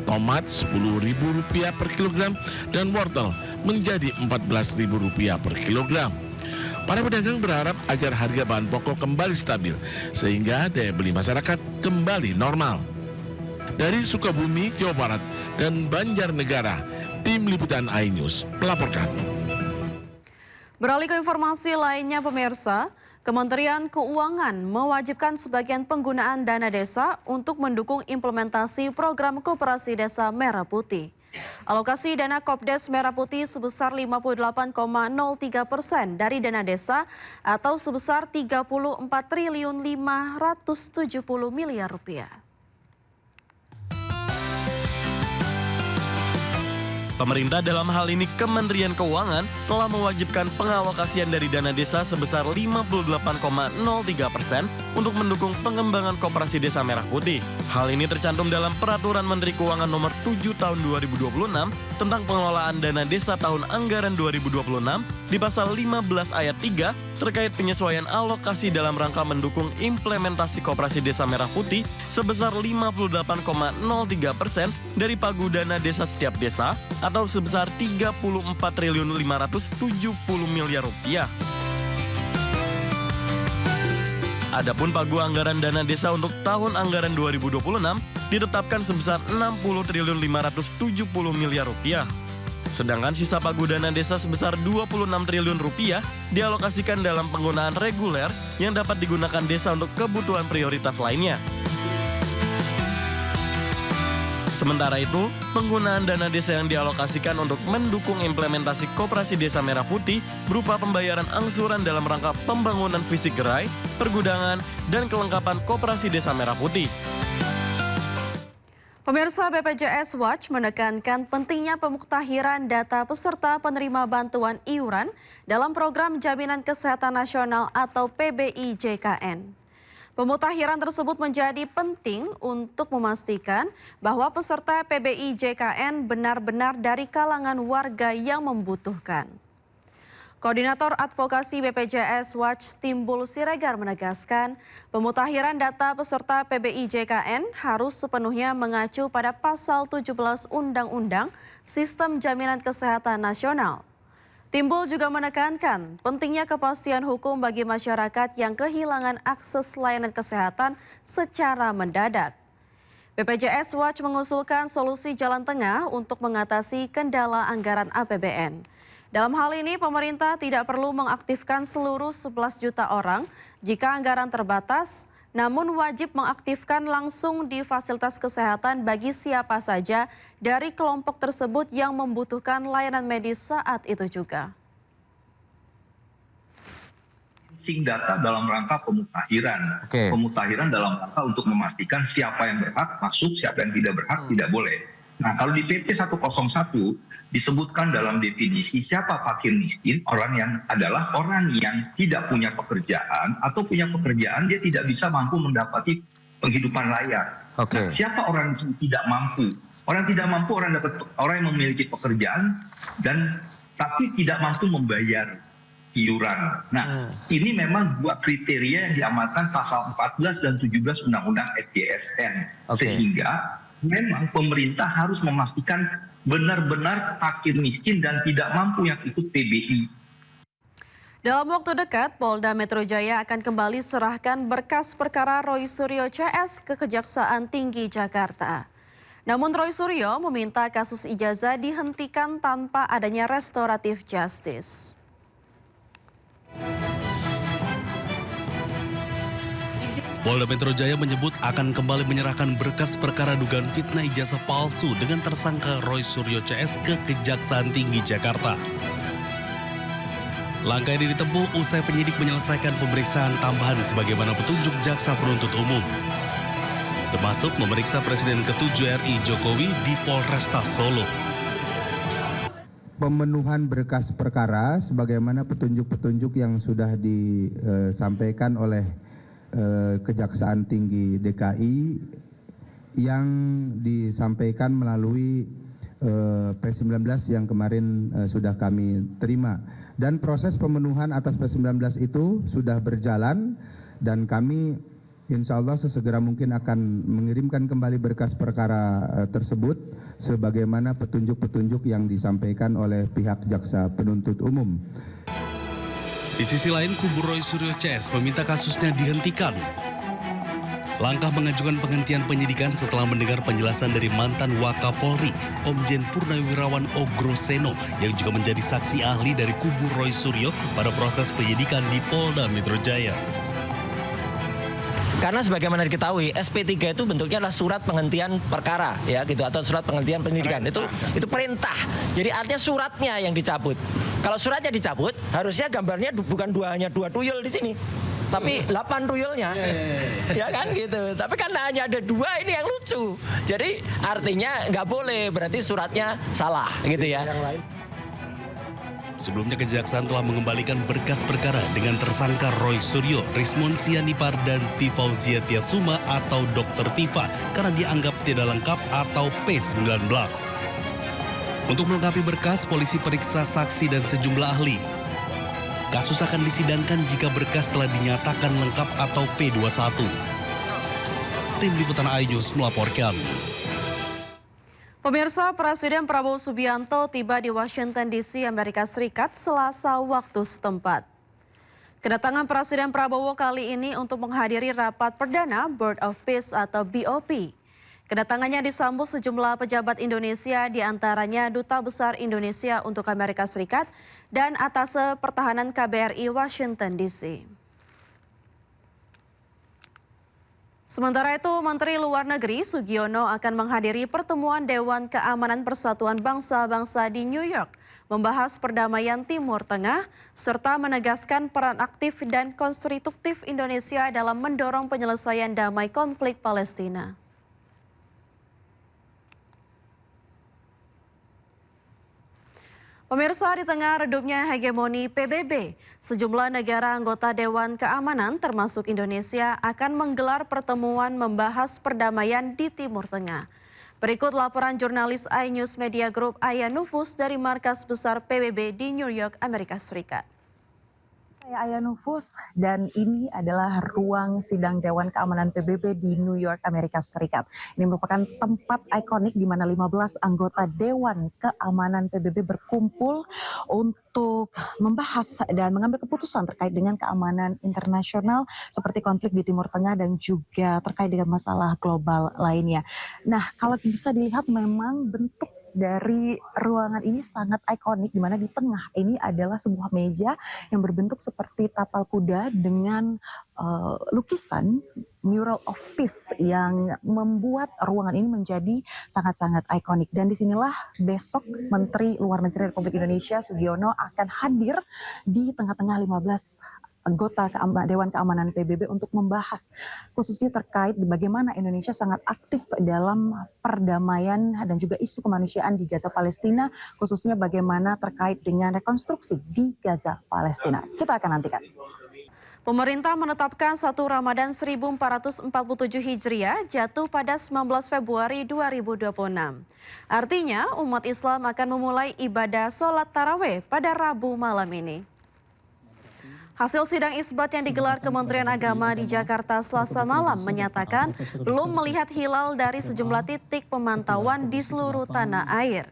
tomat Rp10.000 per kilogram, dan wortel menjadi Rp14.000 per kilogram. Para pedagang berharap agar harga bahan pokok kembali stabil, sehingga daya beli masyarakat kembali normal. Dari Sukabumi, Jawa Barat, dan Banjarnegara, Tim Liputan iNews melaporkan. Beralih ke informasi lainnya pemirsa, Kementerian Keuangan mewajibkan sebagian penggunaan dana desa untuk mendukung implementasi program Koperasi Desa Merah Putih. Alokasi dana Kopdes Merah Putih sebesar 58,03% dari dana desa atau sebesar Rp34.570.000.000. Pemerintah dalam hal ini Kementerian Keuangan telah mewajibkan pengalokasian dari dana desa sebesar 58,03% untuk mendukung pengembangan Koperasi Desa Merah Putih. Hal ini tercantum dalam Peraturan Menteri Keuangan Nomor 7 Tahun 2026 tentang pengelolaan dana desa tahun anggaran 2026 di pasal 15 ayat 3 terkait penyesuaian alokasi dalam rangka mendukung implementasi Koperasi Desa Merah Putih sebesar 58,03% dari pagu dana desa setiap desa atau sebesar Rp34.570.000.000. Adapun pagu anggaran dana desa untuk tahun anggaran 2026 ditetapkan sebesar Rp60.570.000.000. Sedangkan sisa pagu dana desa sebesar Rp26 triliun dialokasikan dalam penggunaan reguler yang dapat digunakan desa untuk kebutuhan prioritas lainnya. Sementara itu, penggunaan dana desa yang dialokasikan untuk mendukung implementasi Koperasi Desa Merah Putih berupa pembayaran angsuran dalam rangka pembangunan fisik gerai, pergudangan, dan kelengkapan Koperasi Desa Merah Putih. Pemirsa, BPJS Watch menekankan pentingnya pemuktahiran data peserta penerima bantuan iuran dalam program Jaminan Kesehatan Nasional atau PBI-JKN. Pemutahiran tersebut menjadi penting untuk memastikan bahwa peserta PBI-JKN benar-benar dari kalangan warga yang membutuhkan. Koordinator Advokasi BPJS Watch Timbul Siregar menegaskan, pemutahiran data peserta PBI-JKN harus sepenuhnya mengacu pada pasal 17 Undang-Undang Sistem Jaminan Kesehatan Nasional. Timbul juga menekankan pentingnya kepastian hukum bagi masyarakat yang kehilangan akses layanan kesehatan secara mendadak. BPJS Watch mengusulkan solusi jalan tengah untuk mengatasi kendala anggaran APBN. Dalam hal ini, pemerintah tidak perlu mengaktifkan seluruh 11 juta orang jika anggaran terbatas, namun wajib mengaktifkan langsung di fasilitas kesehatan bagi siapa saja dari kelompok tersebut yang membutuhkan layanan medis saat itu juga. Data dalam rangka pemutahiran. Pemutahiran dalam rangka untuk memastikan siapa yang berhak masuk, siapa yang tidak berhak tidak boleh. Nah, kalau di PP 101 disebutkan dalam definisi siapa fakir miskin, adalah orang yang tidak punya pekerjaan atau punya pekerjaan dia tidak bisa mampu mendapati penghidupan layak. Nah, siapa orang yang tidak mampu? Orang tidak mampu orang yang memiliki pekerjaan dan tapi tidak mampu membayar iuran. Nah, ini memang dua kriteria yang diamalkan pasal 14 dan 17 Undang-Undang SJSN. Sehingga memang pemerintah harus memastikan benar-benar fakir miskin dan tidak mampu yang ikut TBI. Dalam waktu dekat, Polda Metro Jaya akan kembali serahkan berkas perkara Roy Suryo CS ke Kejaksaan Tinggi Jakarta. Namun Roy Suryo meminta kasus ijazah dihentikan tanpa adanya restoratif justice. Polda Metro Jaya menyebut akan kembali menyerahkan berkas perkara dugaan fitnah ijazah palsu dengan tersangka Roy Suryo CS ke Kejaksaan Tinggi Jakarta. Langkah ini ditempuh usai penyidik menyelesaikan pemeriksaan tambahan sebagaimana petunjuk jaksa penuntut umum, termasuk memeriksa Presiden ke-7 RI Jokowi di Polresta Solo. Pemenuhan berkas perkara sebagaimana petunjuk-petunjuk yang sudah disampaikan oleh Kejaksaan Tinggi DKI yang disampaikan melalui P19 yang kemarin sudah kami terima. Dan proses pemenuhan atas P19 itu sudah berjalan dan kami insya Allah sesegera mungkin akan mengirimkan kembali berkas perkara tersebut sebagaimana petunjuk-petunjuk yang disampaikan oleh pihak jaksa penuntut umum. Di sisi lain, kubu Roy Suryo CS meminta kasusnya dihentikan. Langkah mengajukan penghentian penyidikan setelah mendengar penjelasan dari mantan Wakapolri, Komjen Purnawirawan Ogroseno, yang juga menjadi saksi ahli dari kubu Roy Suryo pada proses penyidikan di Polda Metro Jaya. Karena sebagaimana diketahui SP3 itu bentuknya adalah surat penghentian perkara ya gitu atau surat penghentian penyidikan. Itu perintah. Jadi artinya suratnya yang dicabut. Kalau suratnya dicabut, harusnya gambarnya bukan hanya dua tuyul di sini. Tapi 8 tuyulnya. Ya kan gitu. Tapi karena hanya ada 2 ini yang lucu. Jadi artinya nggak boleh, berarti suratnya salah gitu ya. Sebelumnya Kejaksaan telah mengembalikan berkas perkara dengan tersangka Roy Suryo, Rismon Sianipar, dan Tifauzia Tiasuma atau Dr. Tifa karena dianggap tidak lengkap atau P19. Untuk melengkapi berkas, polisi periksa saksi dan sejumlah ahli. Kasus akan disidangkan jika berkas telah dinyatakan lengkap atau P21. Tim Liputan iNews melaporkan. Pemirsa, Presiden Prabowo Subianto tiba di Washington DC, Amerika Serikat, Selasa waktu setempat. Kedatangan Presiden Prabowo kali ini untuk menghadiri rapat perdana Board of Peace atau BOP. Kedatangannya disambut sejumlah pejabat Indonesia, diantaranya Duta Besar Indonesia untuk Amerika Serikat dan Atase Pertahanan KBRI Washington DC. Sementara itu, Menteri Luar Negeri Sugiono akan menghadiri pertemuan Dewan Keamanan Persatuan Bangsa-Bangsa di New York, membahas perdamaian Timur Tengah, serta menegaskan peran aktif dan konstruktif Indonesia dalam mendorong penyelesaian damai konflik Palestina. Pemirsa, di tengah redupnya hegemoni PBB, sejumlah negara anggota Dewan Keamanan termasuk Indonesia akan menggelar pertemuan membahas perdamaian di Timur Tengah. Berikut laporan jurnalis iNews Media Group Aya Nufus dari markas besar PBB di New York, Amerika Serikat. Saya Aya Nufus dan ini adalah ruang sidang Dewan Keamanan PBB di New York, Amerika Serikat. Ini merupakan tempat ikonik di mana 15 anggota Dewan Keamanan PBB berkumpul untuk membahas dan mengambil keputusan terkait dengan keamanan internasional seperti konflik di Timur Tengah dan juga terkait dengan masalah global lainnya. Nah, kalau bisa dilihat memang bentuk dari ruangan ini sangat ikonik, di mana di tengah ini adalah sebuah meja yang berbentuk seperti tapal kuda dengan lukisan Mural of Peace yang membuat ruangan ini menjadi sangat-sangat ikonik. Dan disinilah besok Menteri Luar Negeri Republik Indonesia Sugiono akan hadir di tengah-tengah 15 anggota Dewan Keamanan PBB untuk membahas khususnya terkait bagaimana Indonesia sangat aktif dalam perdamaian dan juga isu kemanusiaan di Gaza Palestina, khususnya bagaimana terkait dengan rekonstruksi di Gaza Palestina. Kita akan nantikan. Pemerintah menetapkan 1 Ramadan 1447 Hijriah jatuh pada 19 Februari 2026. Artinya umat Islam akan memulai ibadah sholat tarawih pada Rabu malam ini. Hasil sidang isbat yang digelar Kementerian Agama di Jakarta Selasa malam menyatakan belum melihat hilal dari sejumlah titik pemantauan di seluruh tanah air.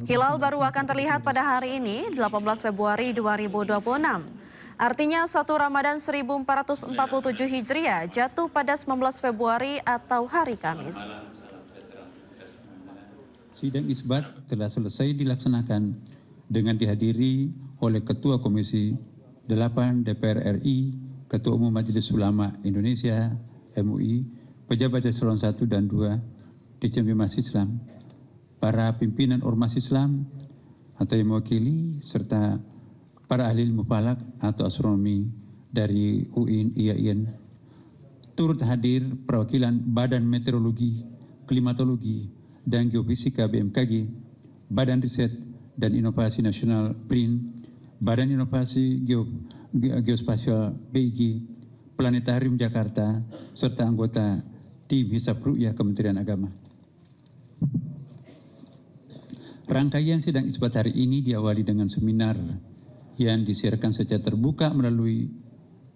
Hilal baru akan terlihat pada hari ini, 18 Februari 2026. Artinya 1 Ramadan 1447 Hijriah jatuh pada 19 Februari atau hari Kamis. Sidang isbat telah selesai dilaksanakan dengan dihadiri oleh Ketua Komisi 8 DPR RI, Ketua Umum Majelis Ulama Indonesia MUI, pejabat eselon 1 dan 2 Ditjen Bimas Islam, para pimpinan ormas Islam atau yang mewakili, serta para ahli ilmu falak atau astronomi dari UIN, IAIN. Turut hadir perwakilan Badan Meteorologi, Klimatologi, dan Geofisika BMKG, Badan Riset dan Inovasi Nasional BRIN, Badan Inovasi Geospasial BIG, Planetarium Jakarta, serta anggota tim Hisab Ru'yah Kementerian Agama. Rangkaian sidang isbat hari ini diawali dengan seminar yang disiarkan secara terbuka melalui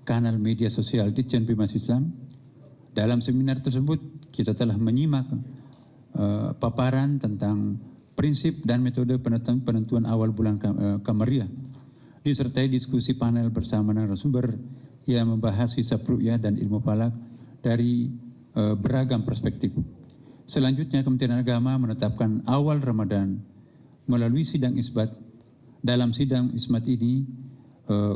kanal media sosial Ditjen Bimas Islam. Dalam seminar tersebut kita telah menyimak paparan tentang prinsip dan metode penentuan awal bulan Kamariah, disertai diskusi panel bersama narasumber yang membahas hisab ru'yah dan ilmu falak dari beragam perspektif. Selanjutnya Kementerian Agama menetapkan awal Ramadan melalui sidang isbat. Dalam sidang isbat ini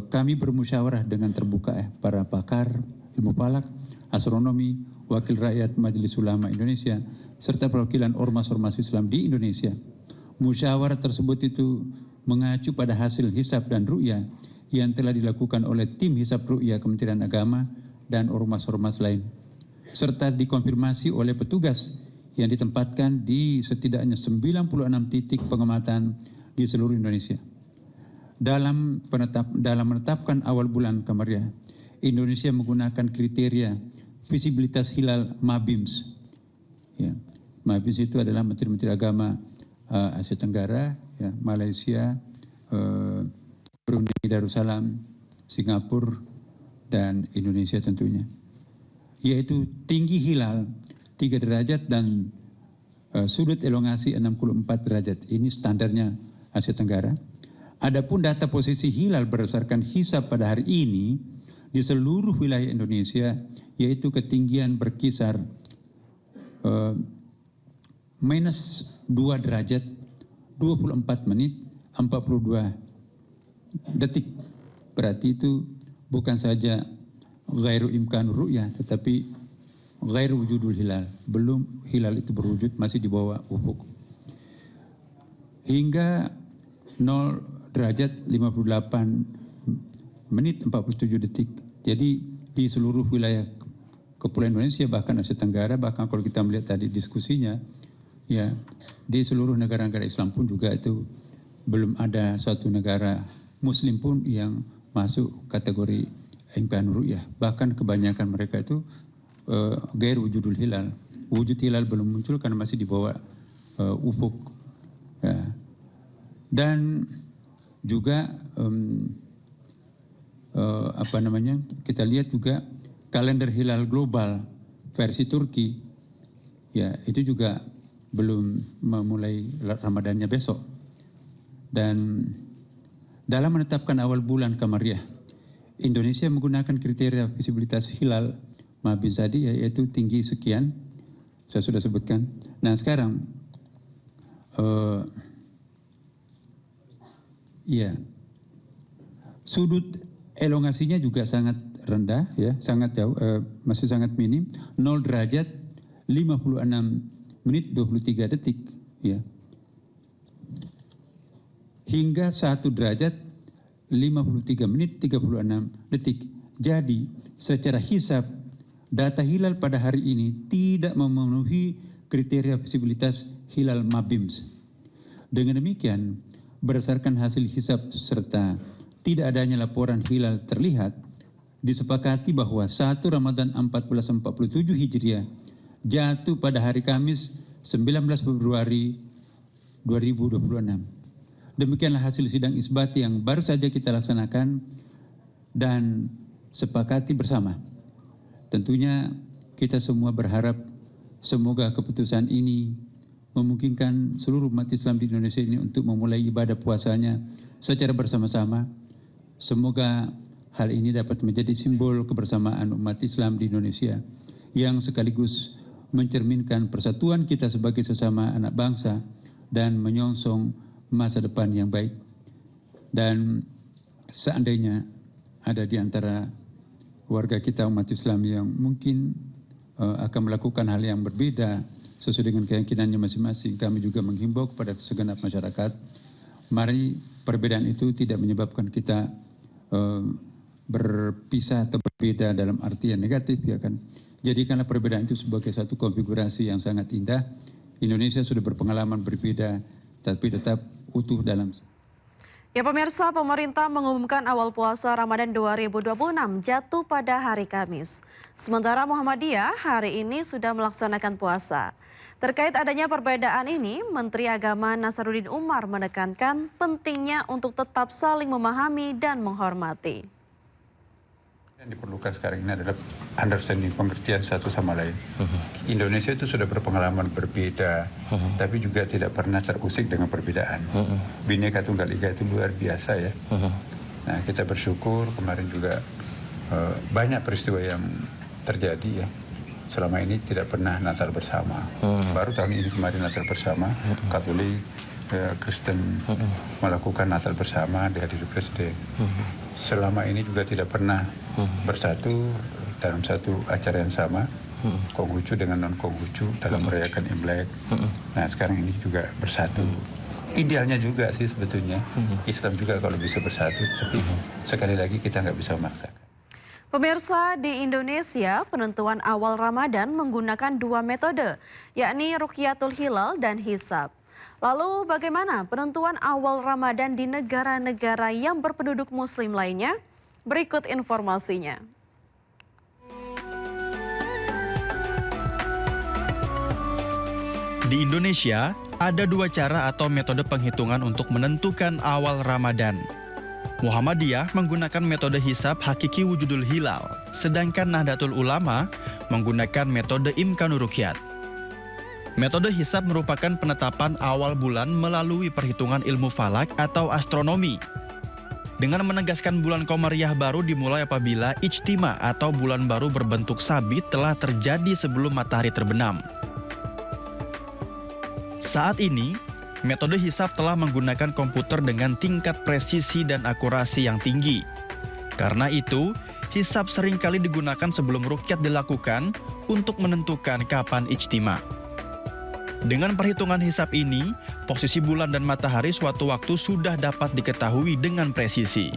kami bermusyawarah dengan terbuka para pakar ilmu falak, astronomi, wakil rakyat Majelis Ulama Indonesia, serta perwakilan ormas-ormas Islam di Indonesia. Musyawarah tersebut itu mengacu pada hasil hisab dan ru'yah yang telah dilakukan oleh tim hisab ru'yah Kementerian Agama dan ormas-ormas lain, serta dikonfirmasi oleh petugas yang ditempatkan di setidaknya 96 titik pengamatan di seluruh Indonesia. Dalam menetapkan awal bulan Kamariah, Indonesia menggunakan kriteria visibilitas hilal MABIMS. Ya, MABIMS itu adalah Menteri-Menteri Agama Asia Tenggara, ya, Malaysia, Brunei Darussalam, Singapura, dan Indonesia tentunya. Yaitu tinggi hilal 3 derajat dan sudut elongasi 64 derajat. Ini standarnya Asia Tenggara. Adapun data posisi hilal berdasarkan hisab pada hari ini di seluruh wilayah Indonesia, yaitu ketinggian berkisar minus 2 derajat 24 menit 42 detik. Berarti itu bukan saja ghairu imkan ru'yah, tetapi ghairu wujudul hilal. Belum hilal itu berwujud, masih di bawah ufuk. Hingga 0 derajat 58 menit 47 detik. Jadi di seluruh wilayah Kepulauan Indonesia, bahkan Asia Tenggara, bahkan kalau kita melihat tadi diskusinya, ya di seluruh negara-negara Islam pun juga itu belum ada suatu negara Muslim pun yang masuk kategori imkan ru'yah. Bahkan kebanyakan mereka itu gair wujudul hilal. Wujud hilal belum muncul karena masih di bawah ufuk. Ya. Dan juga kita lihat juga kalender hilal global versi Turki, ya itu juga belum memulai Ramadannya besok. Dan dalam menetapkan awal bulan Kamariah, Indonesia menggunakan kriteria visibilitas hilal MABIMS tadi, yaitu tinggi sekian, saya sudah sebutkan. Nah sekarang ya, sudut elongasinya juga sangat rendah, ya, sangat jauh, masih sangat minim, 0 derajat 56 menit 23 detik, ya. Hingga 1 derajat 53 menit 36 detik. Jadi secara hisab data hilal pada hari ini tidak memenuhi kriteria visibilitas hilal MABIMS. Dengan demikian, berdasarkan hasil hisab serta tidak adanya laporan hilal terlihat, disepakati bahwa 1 Ramadan 1447 Hijriah jatuh pada hari Kamis 19 Februari 2026. Demikianlah hasil sidang isbat yang baru saja kita laksanakan dan sepakati bersama. Tentunya kita semua berharap semoga keputusan ini memungkinkan seluruh umat Islam di Indonesia ini untuk memulai ibadah puasanya secara bersama-sama. Semoga hal ini dapat menjadi simbol kebersamaan umat Islam di Indonesia yang sekaligus mencerminkan persatuan kita sebagai sesama anak bangsa dan menyongsong masa depan yang baik. Dan seandainya ada di antara warga kita umat Islam yang mungkin akan melakukan hal yang berbeda sesuai dengan keyakinannya masing-masing, kami juga menghimbau kepada segenap masyarakat, mari perbedaan itu tidak menyebabkan kita berpisah atau berbeda dalam arti yang negatif, ya kan. Jadikanlah perbedaan itu sebagai satu konfigurasi yang sangat indah. Indonesia sudah berpengalaman berbeda, tapi tetap utuh dalam. Ya pemirsa, pemerintah mengumumkan awal puasa Ramadan 2026 jatuh pada hari Kamis. Sementara Muhammadiyah hari ini sudah melaksanakan puasa. Terkait adanya perbedaan ini, Menteri Agama Nasaruddin Umar menekankan pentingnya untuk tetap saling memahami dan menghormati. Yang diperlukan sekarang ini adalah understanding, pengertian satu sama lain. Indonesia itu sudah berpengalaman berbeda, tapi juga tidak pernah terusik dengan perbedaan. Bhinneka Tunggal Ika itu luar biasa ya. Nah, kita bersyukur kemarin juga banyak peristiwa yang terjadi ya. Selama ini tidak pernah Natal bersama. Baru tahun ini kemarin Natal bersama, Katolik, Kristen melakukan Natal bersama dihadiri Presiden. Selama ini juga tidak pernah bersatu dalam satu acara yang sama, Konghucu dengan non-Konghucu dalam merayakan Imlek. Nah sekarang ini juga bersatu. Idealnya juga sih sebetulnya, Islam juga kalau bisa bersatu, tapi sekali lagi kita nggak bisa memaksakan. Pemirsa, di Indonesia penentuan awal Ramadan menggunakan 2 metode, yakni Rukyatul Hilal dan Hisab. Lalu bagaimana penentuan awal Ramadan di negara-negara yang berpenduduk Muslim lainnya? Berikut informasinya. Di Indonesia, ada 2 cara atau metode penghitungan untuk menentukan awal Ramadan. Muhammadiyah menggunakan metode hisab hakiki wujudul hilal, sedangkan Nahdlatul Ulama menggunakan metode imkanur ruqyat. Metode hisab merupakan penetapan awal bulan melalui perhitungan ilmu falak atau astronomi. Dengan menegaskan bulan Qamariyah baru dimulai apabila ijtima atau bulan baru berbentuk sabit telah terjadi sebelum matahari terbenam. Saat ini, metode hisab telah menggunakan komputer dengan tingkat presisi dan akurasi yang tinggi. Karena itu, hisab seringkali digunakan sebelum ruqyat dilakukan untuk menentukan kapan ijtima. Dengan perhitungan hisab ini, posisi bulan dan matahari suatu waktu sudah dapat diketahui dengan presisi.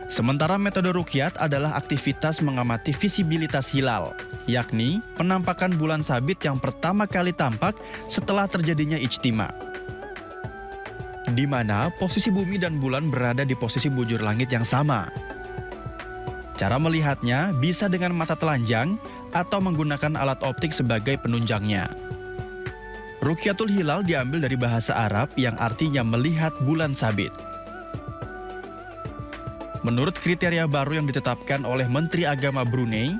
Sementara metode ruqyat adalah aktivitas mengamati visibilitas hilal, yakni penampakan bulan sabit yang pertama kali tampak setelah terjadinya ijtima, di mana posisi bumi dan bulan berada di posisi bujur langit yang sama. Cara melihatnya bisa dengan mata telanjang atau menggunakan alat optik sebagai penunjangnya. Rukyatul Hilal diambil dari bahasa Arab yang artinya melihat bulan sabit. Menurut kriteria baru yang ditetapkan oleh Menteri Agama Brunei,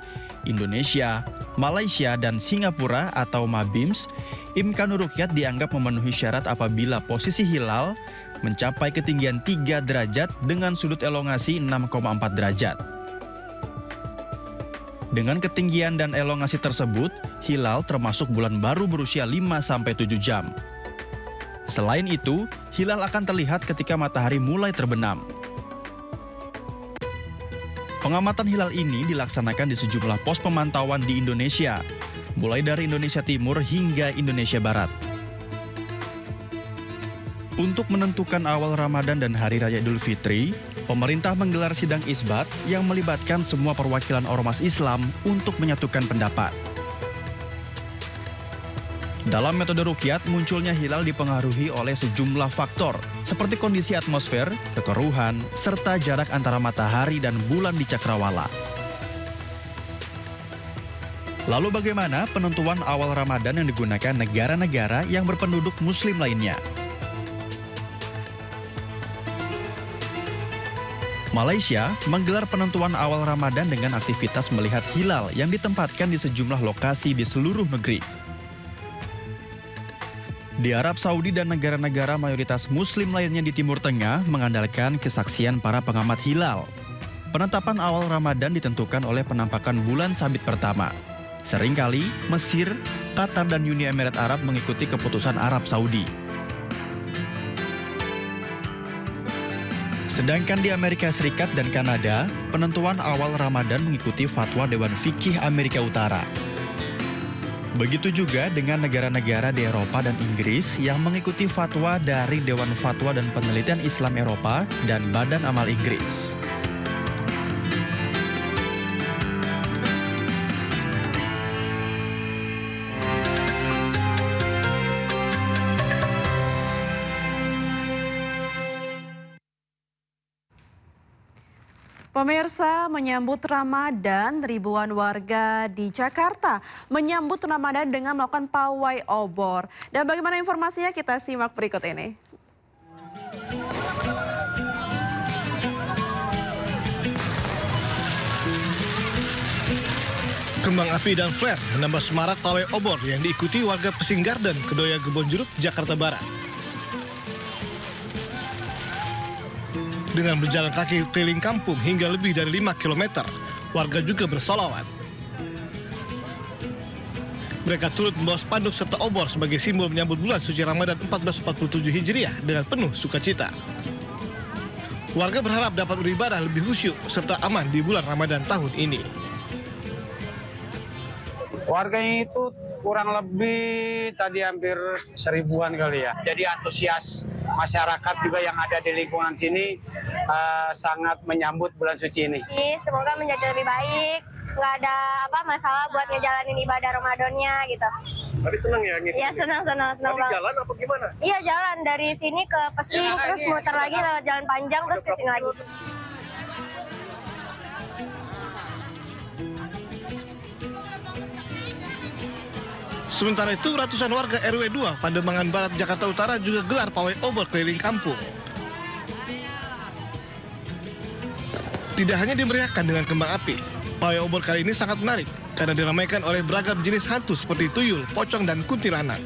Indonesia, Malaysia, dan Singapura atau MABIMS, imkanur ruqyat dianggap memenuhi syarat apabila posisi hilal mencapai ketinggian 3 derajat dengan sudut elongasi 6,4 derajat. Dengan ketinggian dan elongasi tersebut, hilal termasuk bulan baru berusia 5-7 jam. Selain itu, hilal akan terlihat ketika matahari mulai terbenam. Pengamatan hilal ini dilaksanakan di sejumlah pos pemantauan di Indonesia, mulai dari Indonesia Timur hingga Indonesia Barat. Untuk menentukan awal Ramadan dan Hari Raya Idul Fitri, pemerintah menggelar sidang isbat yang melibatkan semua perwakilan ormas Islam untuk menyatukan pendapat. Dalam metode ruqyat, munculnya hilal dipengaruhi oleh sejumlah faktor, seperti kondisi atmosfer, kekeruhan, serta jarak antara matahari dan bulan di cakrawala. Lalu bagaimana penentuan awal Ramadan yang digunakan negara-negara yang berpenduduk Muslim lainnya? Malaysia menggelar penentuan awal Ramadan dengan aktivitas melihat hilal yang ditempatkan di sejumlah lokasi di seluruh negeri. Di Arab Saudi dan negara-negara mayoritas Muslim lainnya di Timur Tengah mengandalkan kesaksian para pengamat hilal. Penetapan awal Ramadan ditentukan oleh penampakan bulan sabit pertama. Seringkali Mesir, Qatar, dan Uni Emirat Arab mengikuti keputusan Arab Saudi. Sedangkan di Amerika Serikat dan Kanada, penentuan awal Ramadan mengikuti fatwa Dewan Fikih Amerika Utara. Begitu juga dengan negara-negara di Eropa dan Inggris yang mengikuti fatwa dari Dewan Fatwa dan Penelitian Islam Eropa dan Badan Amal Inggris. Pemirsa, menyambut Ramadan, ribuan warga di Jakarta menyambut Ramadan dengan melakukan pawai obor. Dan bagaimana informasinya kita simak berikut ini. Kembang api dan flare menambah semarak pawai obor yang diikuti warga Pesing Garden, Kedoya Kebonjeruk, Jakarta Barat. Dengan berjalan kaki keliling kampung hingga lebih dari 5 km, warga juga bersolawat. Mereka turut membawa spanduk serta obor sebagai simbol menyambut bulan suci Ramadan 1447 Hijriah dengan penuh sukacita. Warga berharap dapat beribadah lebih khusyuk serta aman di bulan Ramadan tahun ini. Warganya itu kurang lebih tadi hampir 1000-an kali ya. Jadi antusias masyarakat juga yang ada di lingkungan sini sangat menyambut bulan suci ini. Semoga menjadi lebih baik, nggak ada masalah buat ngejalanin ibadah Ramadannya gitu. Tadi senang ya? Iya senang banget. Jalan apa gimana? Iya jalan dari sini ke Pesing, terus muter lagi lewat jalan panjang, terus ke sini lagi. Sementara itu, ratusan warga RW 2 Pademangan Barat, Jakarta Utara juga gelar pawai obor keliling kampung. Tidak hanya dimeriahkan dengan kembang api, pawai obor kali ini sangat menarik karena diramaikan oleh beragam jenis hantu seperti tuyul, pocong, dan kuntilanak.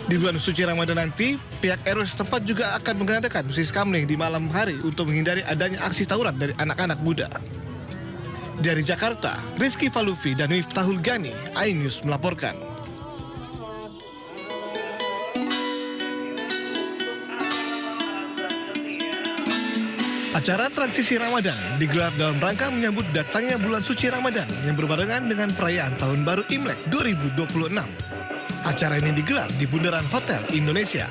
Di bulan suci Ramadan nanti, pihak RW setempat juga akan mengadakan musik kamling di malam hari untuk menghindari adanya aksi tawuran dari anak-anak muda. Dari Jakarta, Rizky Falufi dan Miftahul Gani, iNews melaporkan. Acara transisi Ramadan digelar dalam rangka menyambut datangnya bulan suci Ramadan yang berbarengan dengan perayaan Tahun Baru Imlek 2026. Acara ini digelar di Bundaran Hotel Indonesia.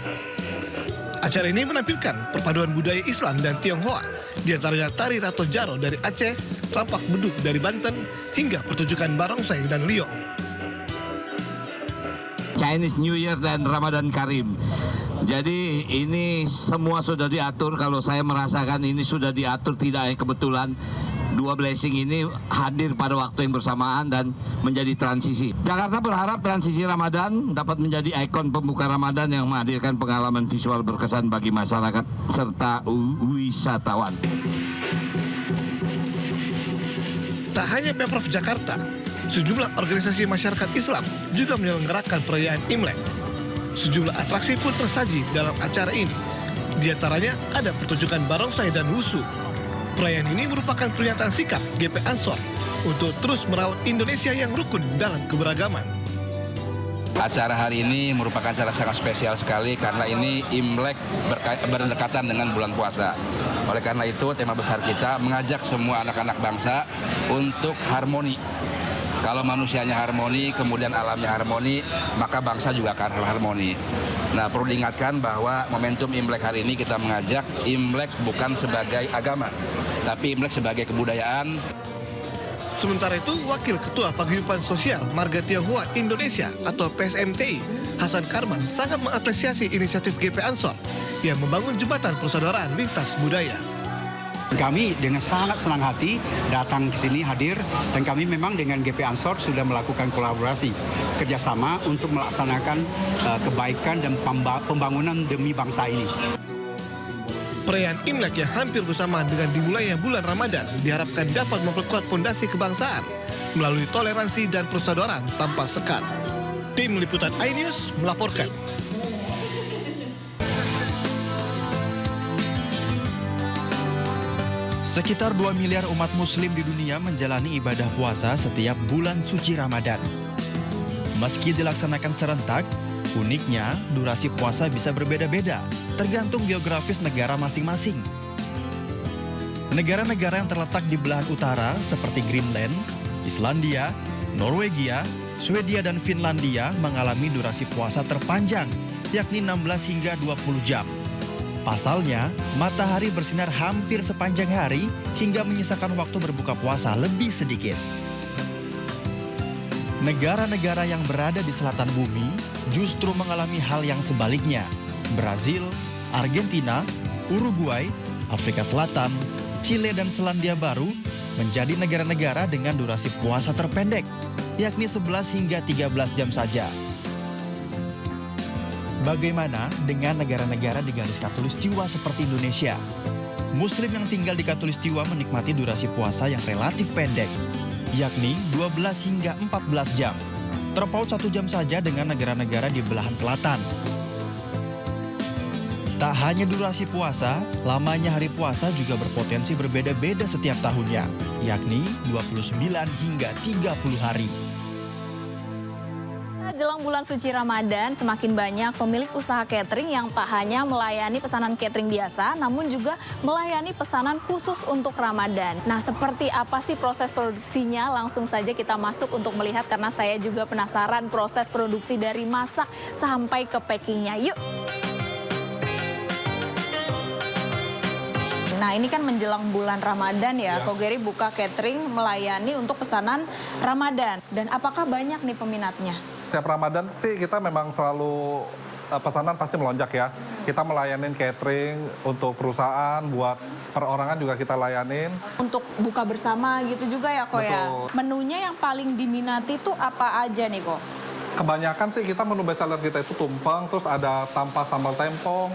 Acara ini menampilkan perpaduan budaya Islam dan Tionghoa, di antaranya tari Rato Jaro dari Aceh, rampak beduk dari Banten, hingga pertunjukan barongsai dan liong. Chinese New Year dan Ramadan Karim. Jadi ini semua sudah diatur, kalau saya merasakan ini sudah diatur, tidak hanya kebetulan. Dua blessing ini hadir pada waktu yang bersamaan dan menjadi transisi. Jakarta berharap transisi Ramadan dapat menjadi ikon pembuka Ramadan yang menghadirkan pengalaman visual berkesan bagi masyarakat serta wisatawan. Tak hanya Pemprov Jakarta, sejumlah organisasi masyarakat Islam juga menyelenggarakan perayaan Imlek. Sejumlah atraksi pun tersaji dalam acara ini. Di antaranya ada pertunjukan barongsai dan wusu. Perayaan ini merupakan pernyataan sikap GP Ansor untuk terus merawat Indonesia yang rukun dalam keberagaman. Acara hari ini merupakan acara sangat spesial sekali karena ini Imlek berdekatan dengan bulan puasa. Oleh karena itu tema besar kita mengajak semua anak-anak bangsa untuk harmoni Kalau manusianya harmoni, kemudian alamnya harmoni, maka bangsa juga akan harmoni. Nah, perlu diingatkan bahwa momentum Imlek hari ini kita mengajak Imlek bukan sebagai agama, tapi Imlek sebagai kebudayaan. Sementara itu, Wakil Ketua Paguyuban Sosial Marga Tionghoa Indonesia atau PSMTI, Hasan Karman sangat mengapresiasi inisiatif GP Ansor yang membangun jembatan persaudaraan lintas budaya. Kami dengan sangat senang hati datang ke sini hadir, dan kami memang dengan GP Ansor sudah melakukan kolaborasi kerjasama untuk melaksanakan kebaikan dan pembangunan demi bangsa ini. Perayaan Imlek yang hampir bersamaan dengan dimulainya bulan Ramadan diharapkan dapat memperkuat fondasi kebangsaan melalui toleransi dan persaudaraan tanpa sekat. Tim Liputan iNews melaporkan. Sekitar 2 miliar umat muslim di dunia menjalani ibadah puasa setiap bulan suci Ramadan. Meski dilaksanakan serentak, uniknya durasi puasa bisa berbeda-beda, tergantung geografis negara masing-masing. Negara-negara yang terletak di belahan utara seperti Greenland, Islandia, Norwegia, Swedia dan Finlandia mengalami durasi puasa terpanjang, yakni 16 hingga 20 jam. Pasalnya, matahari bersinar hampir sepanjang hari hingga menyisakan waktu berbuka puasa lebih sedikit. Negara-negara yang berada di selatan bumi justru mengalami hal yang sebaliknya. Brazil, Argentina, Uruguay, Afrika Selatan, Chile dan Selandia Baru menjadi negara-negara dengan durasi puasa terpendek, yakni 11 hingga 13 jam saja. Bagaimana dengan negara-negara di garis khatulistiwa seperti Indonesia? Muslim yang tinggal di khatulistiwa menikmati durasi puasa yang relatif pendek, yakni 12 hingga 14 jam. Terpaut 1 jam saja dengan negara-negara di belahan selatan. Tak hanya durasi puasa, lamanya hari puasa juga berpotensi berbeda-beda setiap tahunnya, yakni 29 hingga 30 hari. Jelang bulan suci Ramadan, semakin banyak pemilik usaha catering yang tak hanya melayani pesanan catering biasa, namun juga melayani pesanan khusus untuk Ramadan. Nah, seperti apa sih proses produksinya? Langsung saja kita masuk untuk melihat, karena saya juga penasaran proses produksi dari masak sampai ke packingnya. Yuk! Nah, ini kan menjelang bulan Ramadan ya, Ko Geri buka catering melayani untuk pesanan Ramadan. Dan apakah banyak nih peminatnya? Setiap Ramadan sih kita memang selalu pesanan pasti melonjak ya. Kita melayanin catering untuk perusahaan, buat perorangan juga kita layanin. Untuk buka bersama gitu juga ya, Ko ya? Menunya yang paling diminati tuh apa aja nih, Ko? Kebanyakan sih kita menu best seller kita itu tumpeng, terus ada tampah sambal tempong,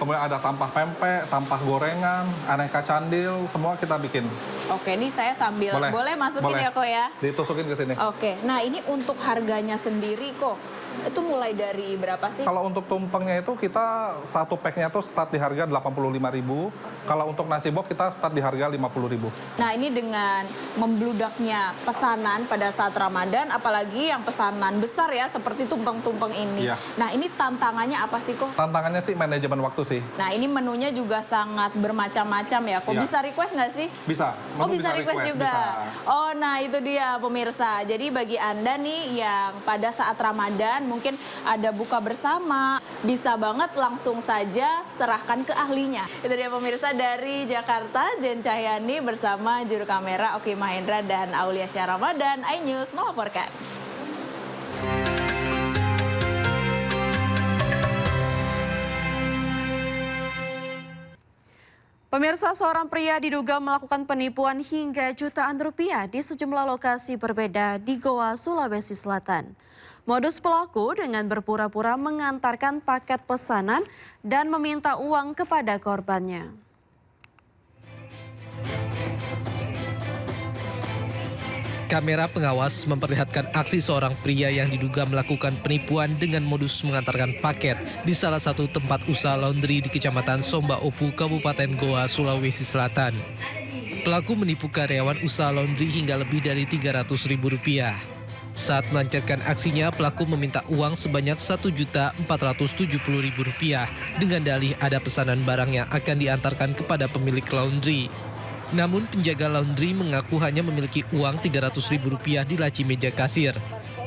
kemudian ada tampah pempek, tampah gorengan, aneka candil, semua kita bikin. Oke, ini saya sambil boleh masukin ya, Ko ya? Ditusukin ke sini. Oke, nah ini untuk harganya sendiri, Ko, itu mulai dari berapa sih? Kalau untuk tumpengnya itu kita satu packnya tuh start di harga 85.000. Kalau untuk nasi box kita start di harga 50.000. Nah, ini dengan membludaknya pesanan pada saat Ramadan, apalagi yang pesanan besar ya, seperti tumpeng-tumpeng ini. Iya. Nah, ini tantangannya apa sih, Ko? Tantangannya sih manajemen waktu sih. Nah, ini menunya juga sangat bermacam-macam ya, Ko. Iya. Bisa request nggak sih? Bisa. Oh, bisa request juga. Bisa. Oh, nah itu dia pemirsa. Jadi bagi Anda nih yang pada saat Ramadan mungkin ada buka bersama, bisa banget langsung saja serahkan ke ahlinya. Itu dia pemirsa dari Jakarta, Jen Cahyani bersama juru kamera Oki Mahendra dan Aulia Syah Ramadan. iNews melaporkan. Pemirsa, seorang pria diduga melakukan penipuan hingga jutaan rupiah di sejumlah lokasi berbeda di Goa, Sulawesi Selatan. Modus pelaku dengan berpura-pura mengantarkan paket pesanan dan meminta uang kepada korbannya. Kamera pengawas memperlihatkan aksi seorang pria yang diduga melakukan penipuan dengan modus mengantarkan paket di salah satu tempat usaha laundry di Kecamatan Somba Opu, Kabupaten Goa, Sulawesi Selatan. Pelaku menipu karyawan usaha laundry hingga lebih dari Rp300.000. Saat melancarkan aksinya, pelaku meminta uang sebanyak Rp1.470.000 dengan dalih ada pesanan barang yang akan diantarkan kepada pemilik laundry. Namun penjaga laundry mengaku hanya memiliki uang Rp300.000 di laci meja kasir.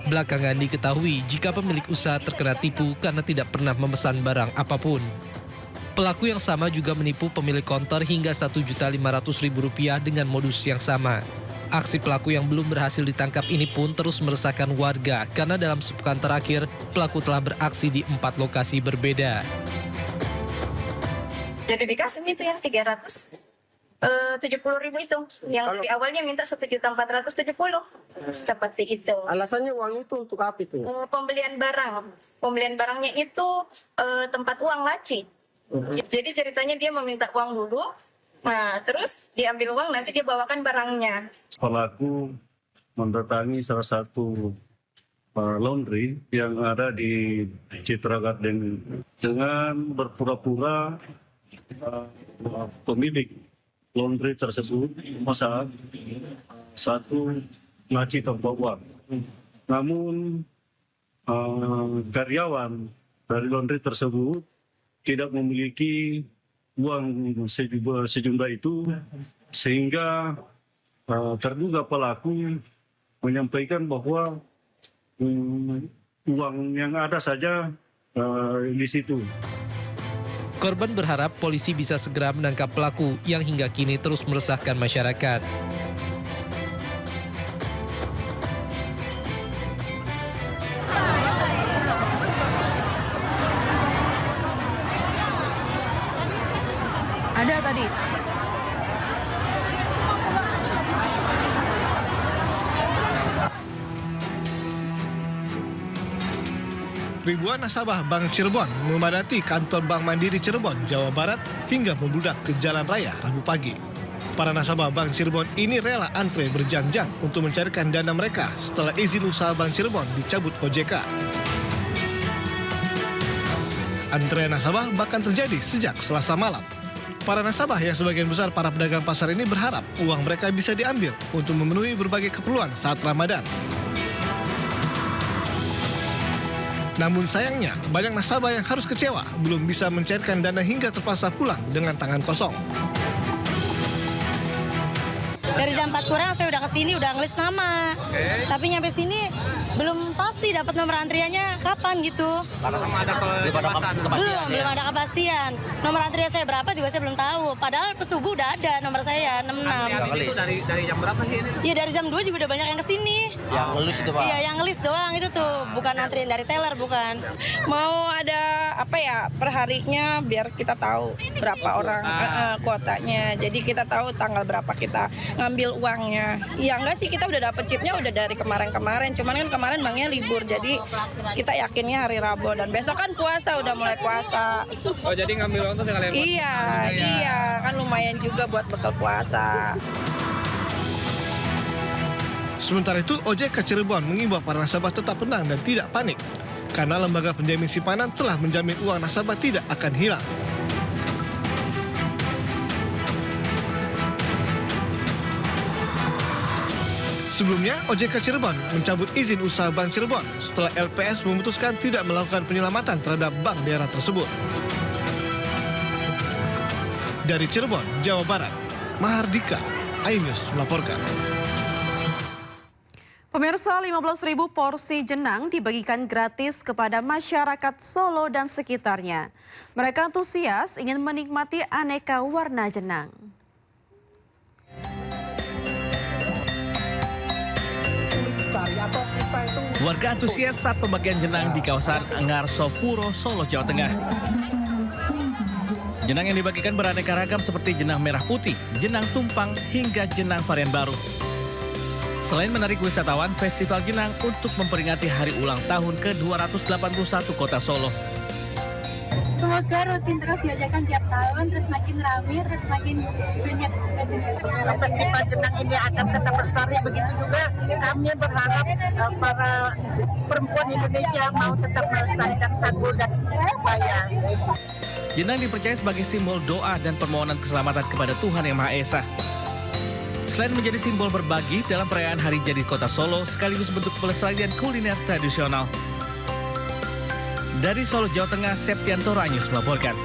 Belakangan diketahui jika pemilik usaha terkena tipu karena tidak pernah memesan barang apapun. Pelaku yang sama juga menipu pemilik konter hingga Rp1.500.000 dengan modus yang sama. Aksi pelaku yang belum berhasil ditangkap ini pun terus meresahkan warga karena dalam sepekan terakhir pelaku telah beraksi di 4 lokasi berbeda. Jadi dikasih itu yang 370.000 itu, yang di awalnya minta 1.470.000 seperti itu. Alasannya uang itu untuk apa itu? Pembelian barangnya itu tempat uang laci. Jadi ceritanya dia meminta uang dulu, nah terus diambil uang nanti dia bawakan barangnya. Pelaku mendatangi salah satu laundry yang ada di Citra Garden dengan berpura-pura pemilik laundry tersebut memesan satu laci tanpa uang. Namun karyawan dari laundry tersebut tidak memiliki uang sejumlah itu, sehingga terduga pelaku menyampaikan bahwa uang yang ada saja di situ. Korban berharap polisi bisa segera menangkap pelaku yang hingga kini terus meresahkan masyarakat. Ada tadi. Ribuan nasabah Bank Cirebon memadati kantor Bank Mandiri Cirebon, Jawa Barat hingga membludak ke jalan raya Rabu pagi. Para nasabah Bank Cirebon ini rela antre berjam-jam untuk mencairkan dana mereka setelah izin usaha Bank Cirebon dicabut OJK. Antrean nasabah bahkan terjadi sejak Selasa malam. Para nasabah yang sebagian besar para pedagang pasar ini berharap uang mereka bisa diambil untuk memenuhi berbagai keperluan saat Ramadan. Namun sayangnya, banyak nasabah yang harus kecewa belum bisa mencairkan dana hingga terpaksa pulang dengan tangan kosong. Dari jam 4 kurang saya udah kesini, udah ngelis nama. Tapi nyampe sini belum pasti dapat nomor antriannya kapan gitu. Karena belum ada kepastian. Nomor antrian saya berapa juga saya belum tahu. Padahal subuh udah ada nomor saya 66. Itu dari jam berapa sih ini? Iya dari jam 2 juga udah banyak yang kesini. Yang ngelis itu Pak? Iya yang ngelis doang itu tuh, bukan antrian dari teller bukan. Mau ada apa ya perharinya biar kita tahu berapa orang kuotanya. Jadi kita tahu tanggal berapa kita ngambil uangnya. Ya enggak sih, kita udah dapet chipnya udah dari kemarin-kemarin. Cuman kan kemarin banknya libur, jadi kita yakinnya hari Rabu dan besok kan puasa, udah mulai puasa. Oh jadi ngambil uang tuh sekalian? Iya, kan lumayan juga buat bekal puasa. Sementara itu, OJK Cirebon mengimbau para nasabah tetap tenang dan tidak panik, karena lembaga penjamin simpanan telah menjamin uang nasabah tidak akan hilang. Sebelumnya, OJK Cirebon mencabut izin usaha Bank Cirebon setelah LPS memutuskan tidak melakukan penyelamatan terhadap bank daerah tersebut. Dari Cirebon, Jawa Barat, Mahardika, iNews melaporkan. Pemirsa, 15.000 porsi jenang dibagikan gratis kepada masyarakat Solo dan sekitarnya. Mereka antusias ingin menikmati aneka warna jenang. Warga antusias saat pembagian jenang di kawasan Ngarso Puro, Solo, Jawa Tengah. Jenang yang dibagikan beraneka ragam seperti jenang merah putih, jenang tumpang, hingga jenang varian baru. Selain menarik wisatawan, festival jenang untuk memperingati hari ulang tahun ke-281 Kota Solo. Semoga rutin terus diadakan tiap tahun, terus makin ramai, terus makin banyak. Festival jenang ini akan tetap lestari, begitu juga kami berharap para perempuan Indonesia mau tetap melestarikan sagu dan kebaya. Jenang dipercaya sebagai simbol doa dan permohonan keselamatan kepada Tuhan Yang Maha Esa. Selain menjadi simbol berbagi dalam perayaan Hari Jadi Kota Solo, sekaligus bentuk pelestarian kuliner tradisional. Dari Solo, Jawa Tengah, Septianto iNews melaporkan.